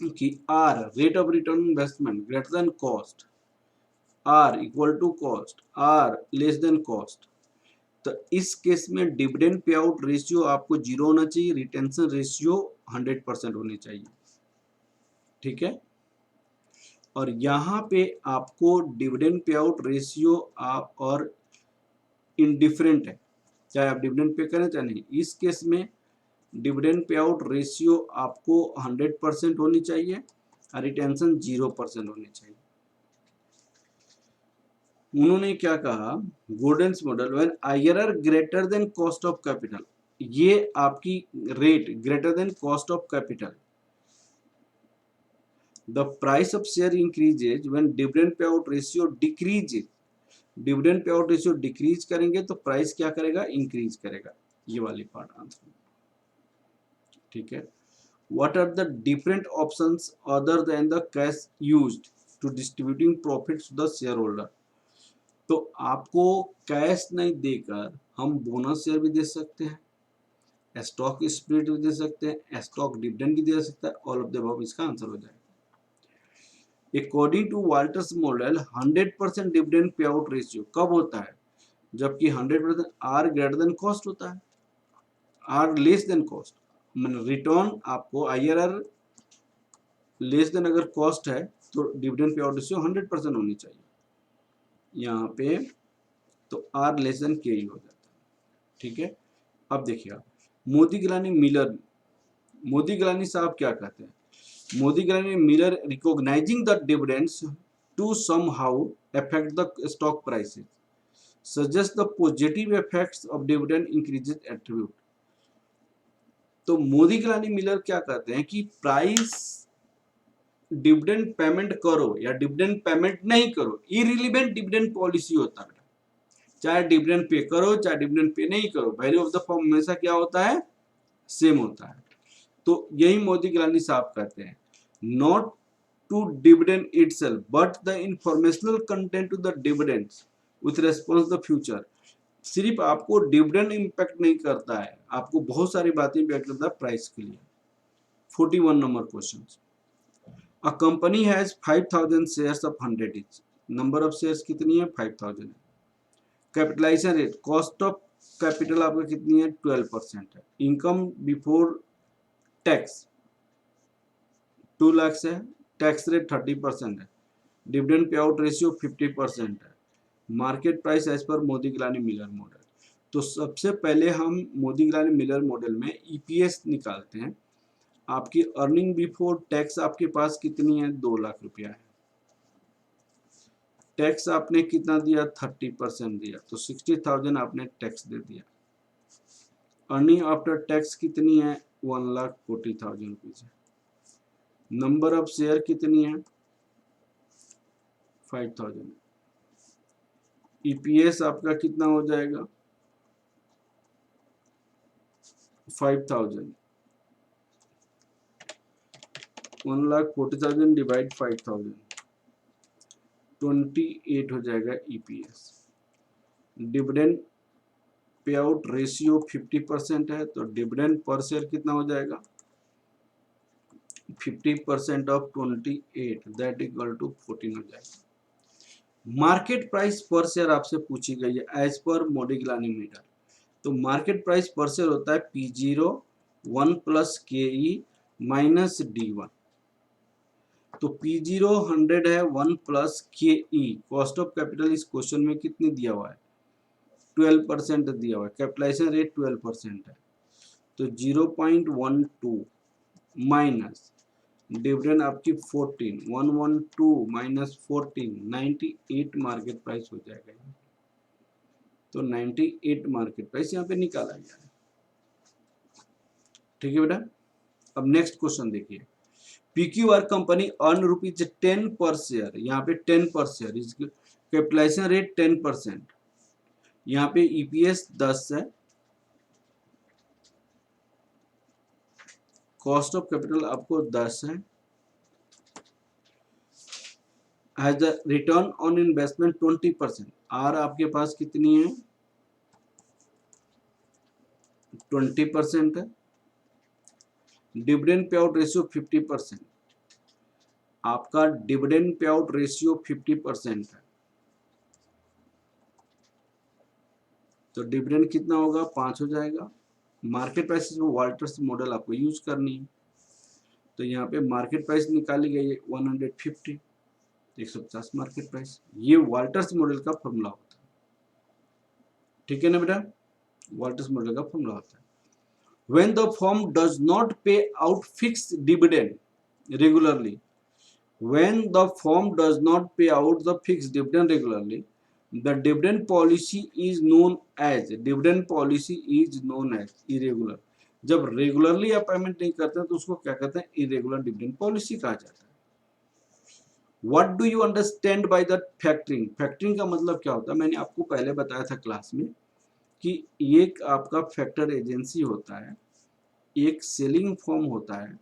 कि R rate of return investment greater than cost, R equal to cost, R less than cost. तो इस केस में डिविडेंड पे आउट रेशियो आपको 0 होना चाहिए, रिटेंशन रेशियो 100% होनी चाहिए, ठीक है। और यहाँ पे आपको डिविडेंड पे आउट रेशियो आप और इनडिफरेंट है, चाहे आप डिविडेंड पे करें चाहे नहीं। इस केस में डिविडेंड पे आउट रेशियो आपको 100% होनी चाहिए और रिटेंशन 0% होनी चाहिए। उन्होंने क्या कहा, Gordon's model when IRR greater than cost of capital, ये आपकी rate greater than cost of capital, the price of share increases when dividend pay out ratio decreases. Dividend pay out ratio decrease करेंगे तो price क्या करेगा, increase करेगा। ये वाली part answer, ठीक है। What are the different options other than the cash used to distributing profits to the shareholder. तो आपको कैश नहीं देकर हम बोनस शेयर भी दे सकते हैं, स्टॉक स्प्लिट भी दे सकते हैं, स्टॉक डिविडेंड भी दे सकता है, ऑल ऑफ द अबव इसका आंसर हो जाएगा। According to Walter's model 100% dividend pay out ratio कब होता है, जबकि 100% आर ग्रेटर देन कॉस्ट होता है, आर लेस देन कॉस्ट, मतलब रिटर्न आपको आईआरआर लेस देन अगर कॉस्ट है तो डिविडेंड पे आउट रेशियो 100% होनी चाहिए यहाँ पे, तो आर लेस देन के ही हो जाता है, ठीक है। अब देखिएगा Modigliani Miller, Modigliani साहब क्या कहते हैं, Modigliani Miller recognising the dividends to somehow affect the stock prices, suggest the positive effects of dividend increases attribute। तो मोदी गिलानी मिलर क्या कहते हैं कि प्राइस डिविडेंड पेमेंट करो या डिविडेंड पेमेंट नहीं करो, इररिलेवेंट डिविडेंड पॉलिसी होता है, चाहे डिविडेंड पे करो चाहे डिविडेंड पे नहीं करो, वैल्यू ऑफ द फर्म हमेशा क्या होता है, सेम होता है। तो यही मोदी गिलानी साहब कहते हैं, not to dividend itself but the informational content to the dividends with response the future. सिर्फ आपको डिविडेंड इंपैक्ट नहीं करता है, आपको बहुत सारी बातें इंपैक्ट करता है प्राइस के लिए। 41 number question, a company has 5000 shares of 100 each, number of shares कितनी है, 5000 है। Capitalisation rate, cost of capital आपका कितनी है, 12% है। इनकम बिफोर टैक्स 2 लाख है, टैक्स रेट 30% है, डिविडेंड पे आउट रेशियो 50% है, market price as per Modi Gilani Miller model. तो सबसे पहले हम मोदी गिलानी मिलर मॉडल में ईपीएस निकालते हैं। आपकी अर्निंग बिफोर टैक्स आपके पास कितनी है, 2 लाख रुपया है, टैक्स आपने कितना दिया, 30% दिया, तो 60,000 आपने टैक्स दे दिया। अर्निंग आफ्टर टैक्स कितनी है, 1,40,000 रुपीज है। नंबर ऑफ शेयर कितनी है? 5000। ईपीएस आपका कितना हो जाएगा? 5000। 1,40,000 डिवाइड 5000, 28 हो जाएगा EPS. Dividend pay out ratio 50% है, तो डिविडेंड पर शेयर कितना हो जाएगा? 50% ऑफ 28 दैट इक्वल टू 14 हो जाएगा। मार्केट प्राइस पर शेयर आपसे पूछी गई है एज पर मोडिग्लानी मीटर। तो मार्केट प्राइस पर शेयर होता है P0 1 plus KE minus D1। तो P0 100 है, 1 plus KE। Cost of capital इस क्वेश्चन में कितनी दिया हुआ है? 12% दिया हुआ है। कैपिटलाइजेशन रेट 12% है, तो 0.12 माइनस डिविडेंड आपकी 14, 112 माइनस 14, 98 मार्केट प्राइस हो जाएगा। तो 98 मार्केट प्राइस यहाँ पे निकाला गया है। ठीक है बेटा। अब नेक्स्ट क्वेश्चन देखिए, पीक्यूआर कंपनी अर्न ₹10 पर शेयर, यहाँ पे 10 पर शेयर, इसकी कैपिटलाइजेशन रेट 10%, यहाँ पे ईपीएस 10 है, कॉस्ट ऑफ कैपिटल आपको 10 है, has the return on investment 20%। R आपके पास कितनी है? 20% है। डिविडेंड पे आउट रेशियो 50%, आपका डिविडेंड पे आउट रेशियो 50% है, तो डिविडेंड कितना होगा? 5 हो जाएगा। मार्केट प्राइस में वाल्टर्स मॉडल आपको यूज करनी है, तो यहाँ पे मार्केट प्राइस निकाली गई है 150, 150 मार्केट प्राइस। ये वाल्टर्स मॉडल का फॉर्मूला होता है। ठीक है ना बेटा, वाल्टर्स मॉडल का फॉर्मूला होता है। When the firm does not pay out fixed dividend regularly, when the firm does not pay out the fixed dividend regularly, the dividend policy is known as irregular। जब regularly आप payment नहीं करते तो उसको क्या कहते हैं? इरेगुलर डिविडेंड पॉलिसी कहा जाता है। What do you understand by the factoring? Factoring का मतलब क्या होता है? मैंने आपको पहले बताया था क्लास में कि एक आपका फैक्टर एजेंसी होता है, एक सेलिंग फर्म होता है।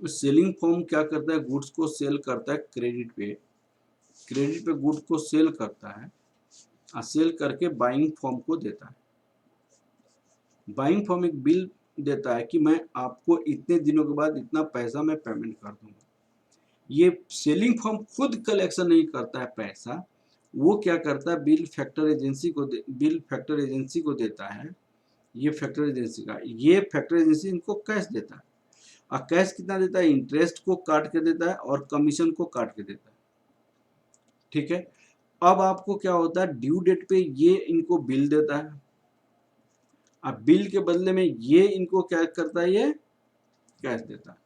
सेलिंग फर्म क्या करता है? गुड्स को सेल करता है क्रेडिट पे गुड्स को सेल करता है, और सेल करके बाइंग फर्म को देता है। बाइंग फर्म एक बिल देता है कि मैं आपको इतने दिनों के बाद इतना पैसा मैं पेमेंट कर दूंगा। ये सेलिंग फर्म खुद कलेक्शन नहीं करता है पैसा, वो क्या करता है? बिल फैक्टर एजेंसी को देता है। ये फैक्टर एजेंसी इनको कैश देता है, और कैश कितना देता है? इंटरेस्ट को काट के देता है और कमीशन को काट के देता है। ठीक है। अब आपको क्या होता है? ड्यू डेट पे ये इनको बिल देता है, अब बिल के बदले में ये इनको क्या करता है? ये कैश देता है।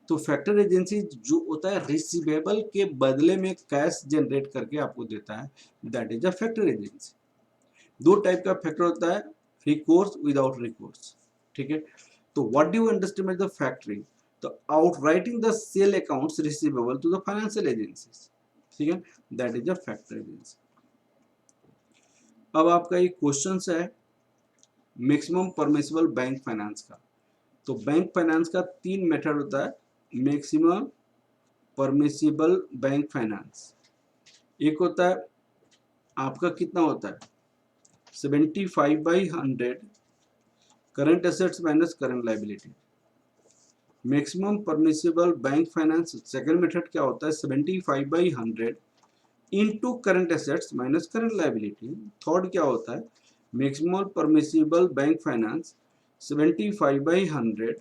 तो फैक्टर एजेंसी जो होता है रिसीवेबल के बदले में कैश जनरेट करके आपको देता है, that is a factor agency. दो टाइप का फैक्टर होता है, रिकोर्स, विदाउट रिकोर्स। ठीक है। तो what do you understand by the factoring? तो outwriting the sale accounts receivable to the financial agencies. ठीक है, that is a factor agency. अब आपका ये क्वेश्चन है मैक्सिमम परमिसिबल बैंक फाइनेंस का। तो बैंक फाइनेंस का 3 मेथड होता है मैक्सिमम परमिसिबल बैंक फाइनेंस। एक होता है आपका कितना होता है? 75/100 current assets minus current liability. Maximum permissible bank finance second method क्या होता है? 75/100 into current assets minus current liability. Third क्या होता है? Maximum permissible bank finance 75/100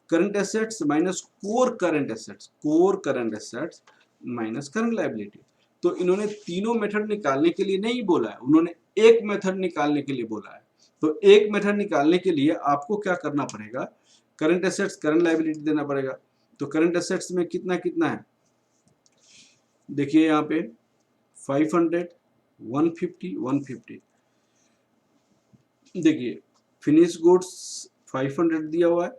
current assets minus core current assets minus current liability. तो इन्होंने तीनों method निकालने के लिए नहीं बोला है, उन्होंने एक मेथड निकालने के लिए बोला है। तो एक मेथड निकालने के लिए आपको क्या करना पड़ेगा? करंट एसेट्स करंट लायबिलिटी देना पड़ेगा। तो करंट एसेट्स में कितना कितना है? देखिए यहाँ पे 500, 150, 150। देखिए फिनिश गुड्स 500 दिया हुआ है,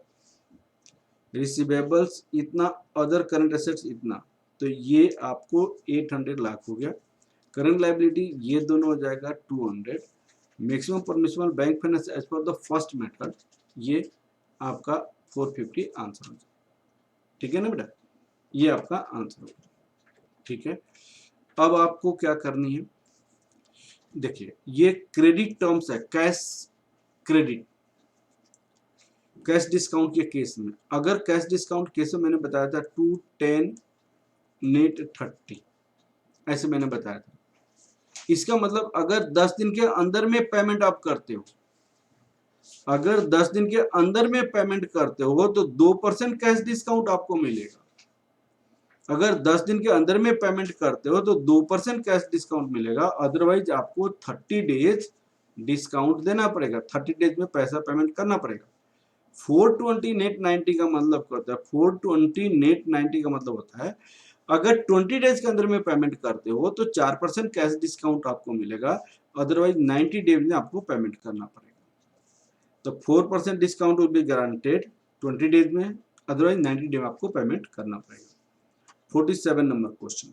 रिसीवेबल्स इतना, अदर करंट एसेट्स इतना, तो ये आपको 800 लाख हो गया। करंट लाइबिलिटी ये दोनों हो जाएगा 200। Maximum permissible bank finance as per the first method ये आपका 450 आंसर हो जाएगा। ठीक है ना बेटा, ये आपका आंसर होगा। ठीक है, अब आपको क्या करनी है, देखिए ये क्रेडिट टर्म्स है, कैश क्रेडिट, कैश डिस्काउंट के केस में, अगर कैश डिस्काउंट केस में मैंने बताया था 210 नेट 30, ऐसे मैंने बताया था। इसका मतलब अगर 10 दिन के अंदर में पेमेंट आप करते हो, अगर 10 दिन के अंदर में पेमेंट करते हो तो 2% कैश डिस्काउंट आपको मिलेगा। अगर 10 दिन के अंदर में पेमेंट करते हो तो 2% कैश डिस्काउंट मिलेगा, अदरवाइज आपको 30 डेज डिस्काउंट देना पड़ेगा, 30 डेज में पैसा पेमेंट करना पड़ेगा। 420 नेट 90 का मतलब होता है, 420 नेट 90 का मतलब होता है अगर 20 डेज के अंदर में पेमेंट करते हो तो 4% कैश डिस्काउंट आपको मिलेगा, अदरवाइज 90 डेज में आपको पेमेंट करना पड़ेगा। तो 4% discount will be guaranteed 20 days में, अदरवाइज 90 डेज में आपको पेमेंट करना पड़ेगा। 47 number question,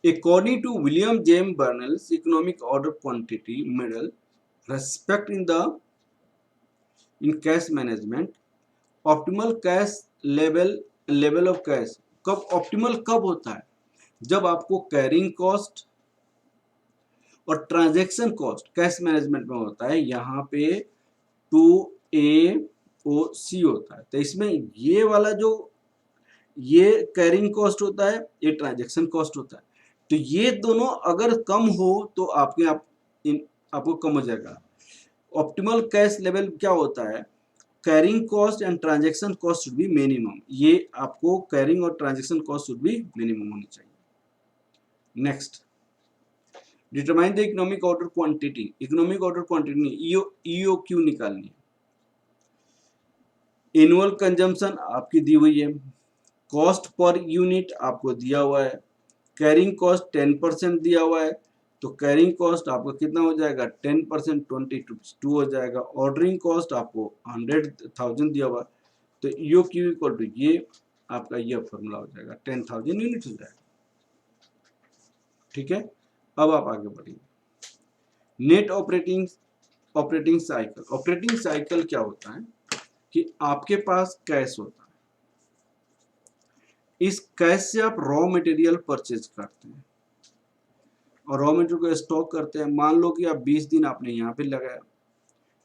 according to William James Burnell's economic order quantity model, respect in cash management, optimal cash level of cash कब ऑप्टिमल कब होता है, जब आपको कैरिंग कॉस्ट और ट्रांजैक्शन कॉस्ट कैश मैनेजमेंट में होता है, यहाँ पे 2AOC होता है। तो इसमें ये वाला जो ये कैरिंग कॉस्ट होता है, ये ट्रांजैक्शन कॉस्ट होता है, तो ये दोनों अगर कम हो तो आपको कम हो जाएगा। ऑप्टिमल कैश लेवल क्या होता है, carrying cost and transaction cost should be minimum, ये आपको कैरिंग और transaction cost should be minimum होनी चाहिए। Next, determine the economic order quantity, economic order quantity EOQ निकालनी है। एनुअल कंजम्पशन आपकी दी हुई है, कॉस्ट पर यूनिट आपको दिया हुआ है, कैरिंग कॉस्ट 10% दिया हुआ है, तो कैरिंग कॉस्ट आपको कितना हो जाएगा 10% 22 हो जाएगा। ऑर्डरिंग कॉस्ट आपको 100,000 दिया हुआ, तो ईओ क्यू इक्वल टू ये आपका ये फॉर्मूला हो जाएगा 10,000 यूनिट हो जाएगा। ठीक है, अब आप आगे बढ़िए। Net operating cycle, operating cycle क्या होता है कि आपके पास कैश होता है, इस कैश से आप रॉ मटेरियल परचेज करते हैं और रॉ मटेरियल को स्टॉक करते हैं। मान लो कि आप 20 दिन आपने यहाँ पे लगाया,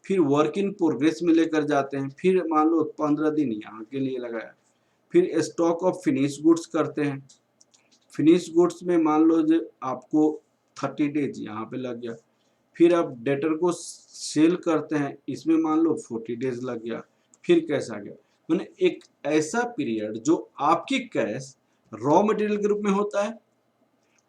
फिर वर्क इन प्रोग्रेस में लेकर जाते हैं, फिर मान लो 15 दिन यहाँ के लिए लगाया, फिर स्टॉक ऑफ फिनिश गुड्स करते हैं। फिनिश गुड्स में मान लो जो आपको 30 डेज यहाँ पे लग गया, फिर आप डेटर को सेल करते हैं, इसमें मान लो 40 डेज लग गया, फिर कैश आ गया। मैंने एक ऐसा पीरियड जो आपकी कैश रॉ मटेरियल के रूप में होता है,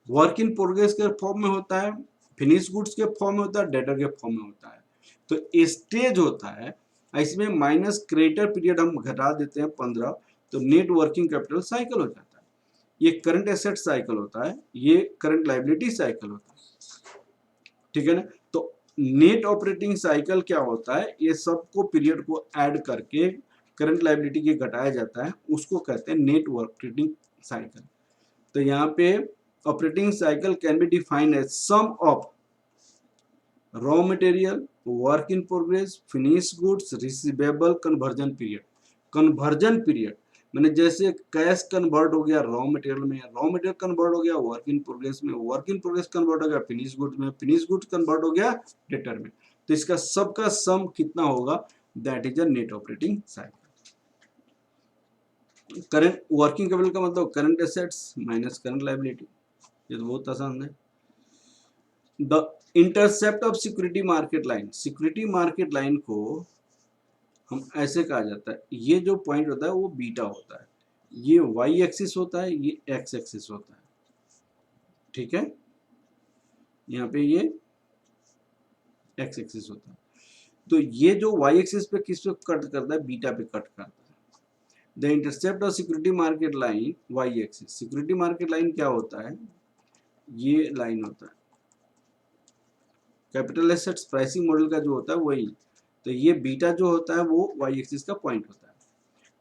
वर्क इन प्रोग्रेस के फॉर्म में होता है, फिनिश गुड्स के फॉर्म में होता है, डेटर के फॉर्म में होता है, तो स्टेज होता है। इसमें माइनस क्रेडिटर पीरियड हम घटा देते हैं 15, तो नेट वर्किंग कैपिटल साइकिल हो जाता है। ये करंट एसेट साइकिल होता है, ये करंट लायबिलिटी साइकिल होता है। ठीक है ना, तो नेट ऑपरेटिंग साइकिल क्या होता है, ये सबको पीरियड को ऐड करके करंट लायबिलिटी के घटाया जाता है, उसको कहते हैं नेट ऑपरेटिंग साइकिल। तो यहाँ पे operating cycle can be defined as sum of raw material, work in progress, finish goods, receivable, conversion period. Conversion period मैंने जैसे कैश कन्वर्ट हो गया रॉ मटेरियल में, रॉ मटेरियल कन्वर्ट हो गया वर्क इन प्रोग्रेस में, वर्क इन प्रोग्रेस कन्वर्ट हो गया फिनिश गुड्स में, फिनिश गुड्स कन्वर्ट हो गया डेटर में। तो इसका सबका सम कितना होगा, that is a net operating cycle. Current working capital का मतलब current assets minus current liability, ये तो बहुत आसान है। The intercept of security market line, security market line को हम ऐसे कहा जाता है, ये जो पॉइंट होता है वो बीटा होता है, ये वाई एक्सिस होता है, ये एक्स एक्सिस होता है। ठीक है, यहाँ पे ये एक्स एक्सिस होता है, तो ये जो वाई एक्सिस पे किस पे कट करता है, बीटा पे कट करता है। The intercept of security market line Y axis, security market line क्या होता है, ये लाइन होता है कैपिटल एसेट्स प्राइसिंग मॉडल का जो होता है वही, तो ये बीटा जो होता है वो वाई एक्सिस का पॉइंट होता है।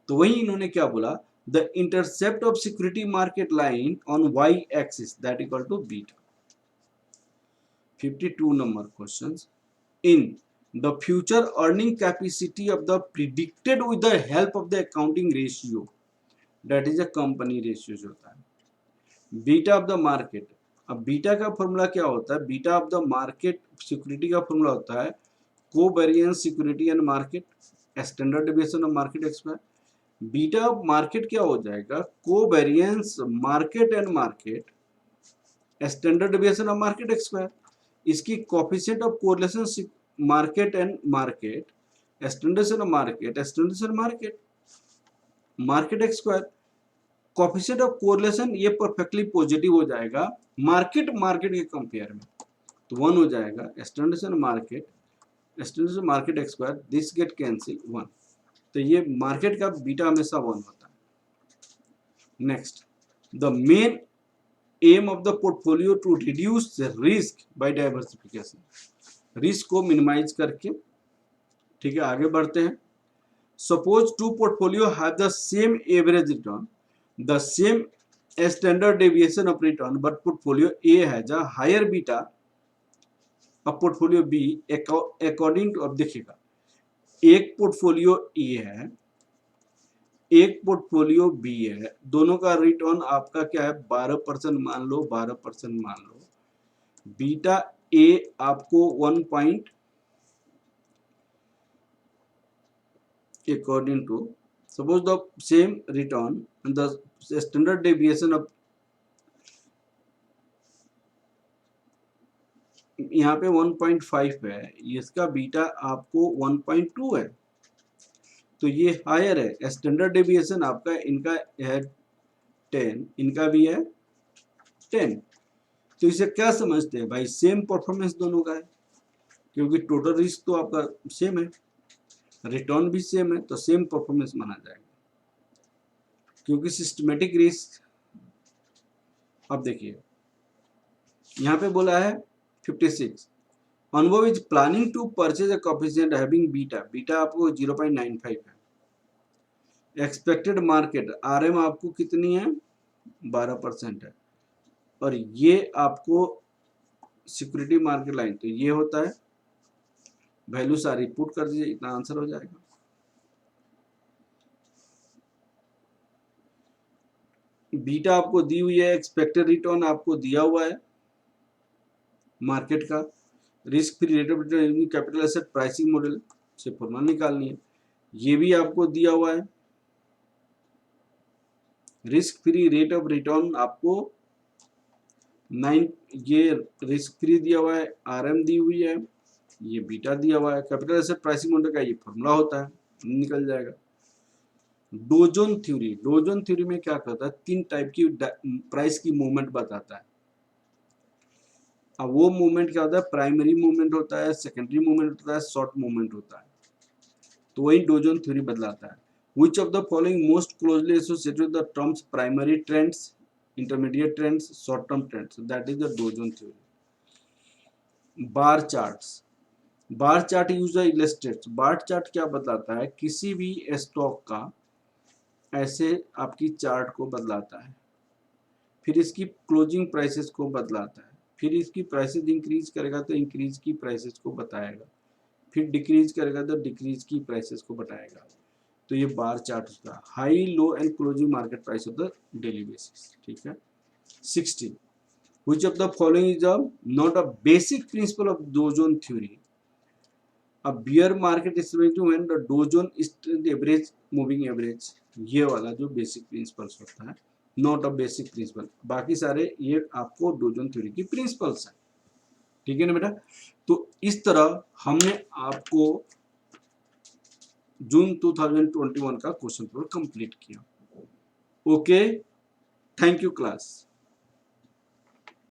तो वही इन्होंने क्या बोला, the intercept of security market line on Y axis that equal to beta. 52 number questions. In the future earning capacity of the predicted with the help of the accounting ratio, that is a company ratio जो होता है, beta of the market. अब beta का formula क्या होता है, beta of the market security का formula होता है covariance security and market standard deviation of market expire. Beta of market क्या हो जाएगा, covariance market and market standard deviation of market expire. इसकी coefficient of correlation market and market standard of market standard market market x square. Coefficient of correlation ये perfectly positive हो जाएगा market के compare में, तो 1 हो जाएगा standard market x square, this get cancel 1, तो ये मार्केट का बीटा हमेशा 1 होता है। Next, the main aim of the portfolio to reduce risk by diversification, risk को मिनिमाइज करके। ठीक है, आगे बढ़ते हैं। Suppose two portfolio have the same average return, the same standard deviation of return, but portfolio A has a higher beta अब portfolio B according to, अब देखिएगा एक पोर्टफोलियो ए है एक पोर्टफोलियो बी है, दोनों का रिटर्न आपका क्या है 12% मान लो, 12% मान लो। बीटा ए आपको 1 point according to suppose the same return the standard deviation of, यहाँ पे 1.5 है, इसका बीटा आपको 1.2 है, तो ये हायर है। स्टैंडर्ड डेविएशन आपका इनका है 10, इनका भी है 10, तो इसे क्या समझते हैं भाई, सेम परफॉर्मेंस दोनों का है, क्योंकि टोटल रिस्क तो आपका सेम है, रिटर्न भी सेम है, तो सेम परफॉर्मेंस माना जाएगा। क्योंकि सिस्टमेटिक रिस्क, अब देखिए यहाँ पे बोला है 56, Anubhav is planning to purchase a coefficient having beta, beta आपको 0.95 है। एक्सपेक्टेड मार्केट आरएम आपको कितनी है 12% है, और ये आपको सिक्योरिटी मार्केट लाइन, तो ये होता है वैल्यू सारी पुट कर दीजिए, इतना आंसर हो जाएगा। बीटा आपको दी हुई है, एक्सपेक्टेड रिटर्न आपको दिया हुआ है मार्केट का, risk free rate of return capital asset pricing model से फॉर्मूला निकालनी है, ये भी आपको दिया हुआ है। Risk free rate of return आपको 9, ये रिस्क फ्री दिया हुआ है, आरएम दी हुई है, ये बीटा दिया हुआ है, कैपिटल एसेट प्राइसिंग मॉडल का ये फॉर्मूला होता है, निकल जाएगा। डोजन थ्योरी में क्या करता है, 3 टाइप की प्राइस की मूवमेंट बताता है। अब वो मूवमेंट क्या होता है, प्राइमरी मूवमेंट होता है, सेकेंडरी मूवमेंट होता है, शॉर्ट मूवमेंट होता है, तो वही डोजन थ्योरी बदलाता है। Which of the following most closely associated with the terms primary trends, intermediate trends, short term trends? That is the Dojon theory. Bar charts, bar chart use illustrates, bar chart क्या बताता है, किसी भी stock का ऐसे आपकी chart को बदलाता है, फिर इसकी क्लोजिंग प्राइसेस को बदलाता है, फिर इसकी प्राइसेस इंक्रीज करेगा तो इंक्रीज की प्राइसेस को बताएगा, फिर डिक्रीज करेगा तो डिक्रीज की प्राइसेस को बताएगा, तो ये बार चार्ट होता है। High low and closing market price of the daily basis. ठीक है। 16, which of the following is not a basic principle of Dow Jones theory, a bear market is to when the Dow Jones is average moving average, ये वाला जो basic principles होता है, not a basic principal, बाकी सारे ये आपको डोजन थ्योरी की प्रिंसिपल्स है। ठीक है ना बेटा, तो इस तरह हमने आपको जून 2021 का क्वेश्चन पेपर कंप्लीट किया। Okay, thank you class.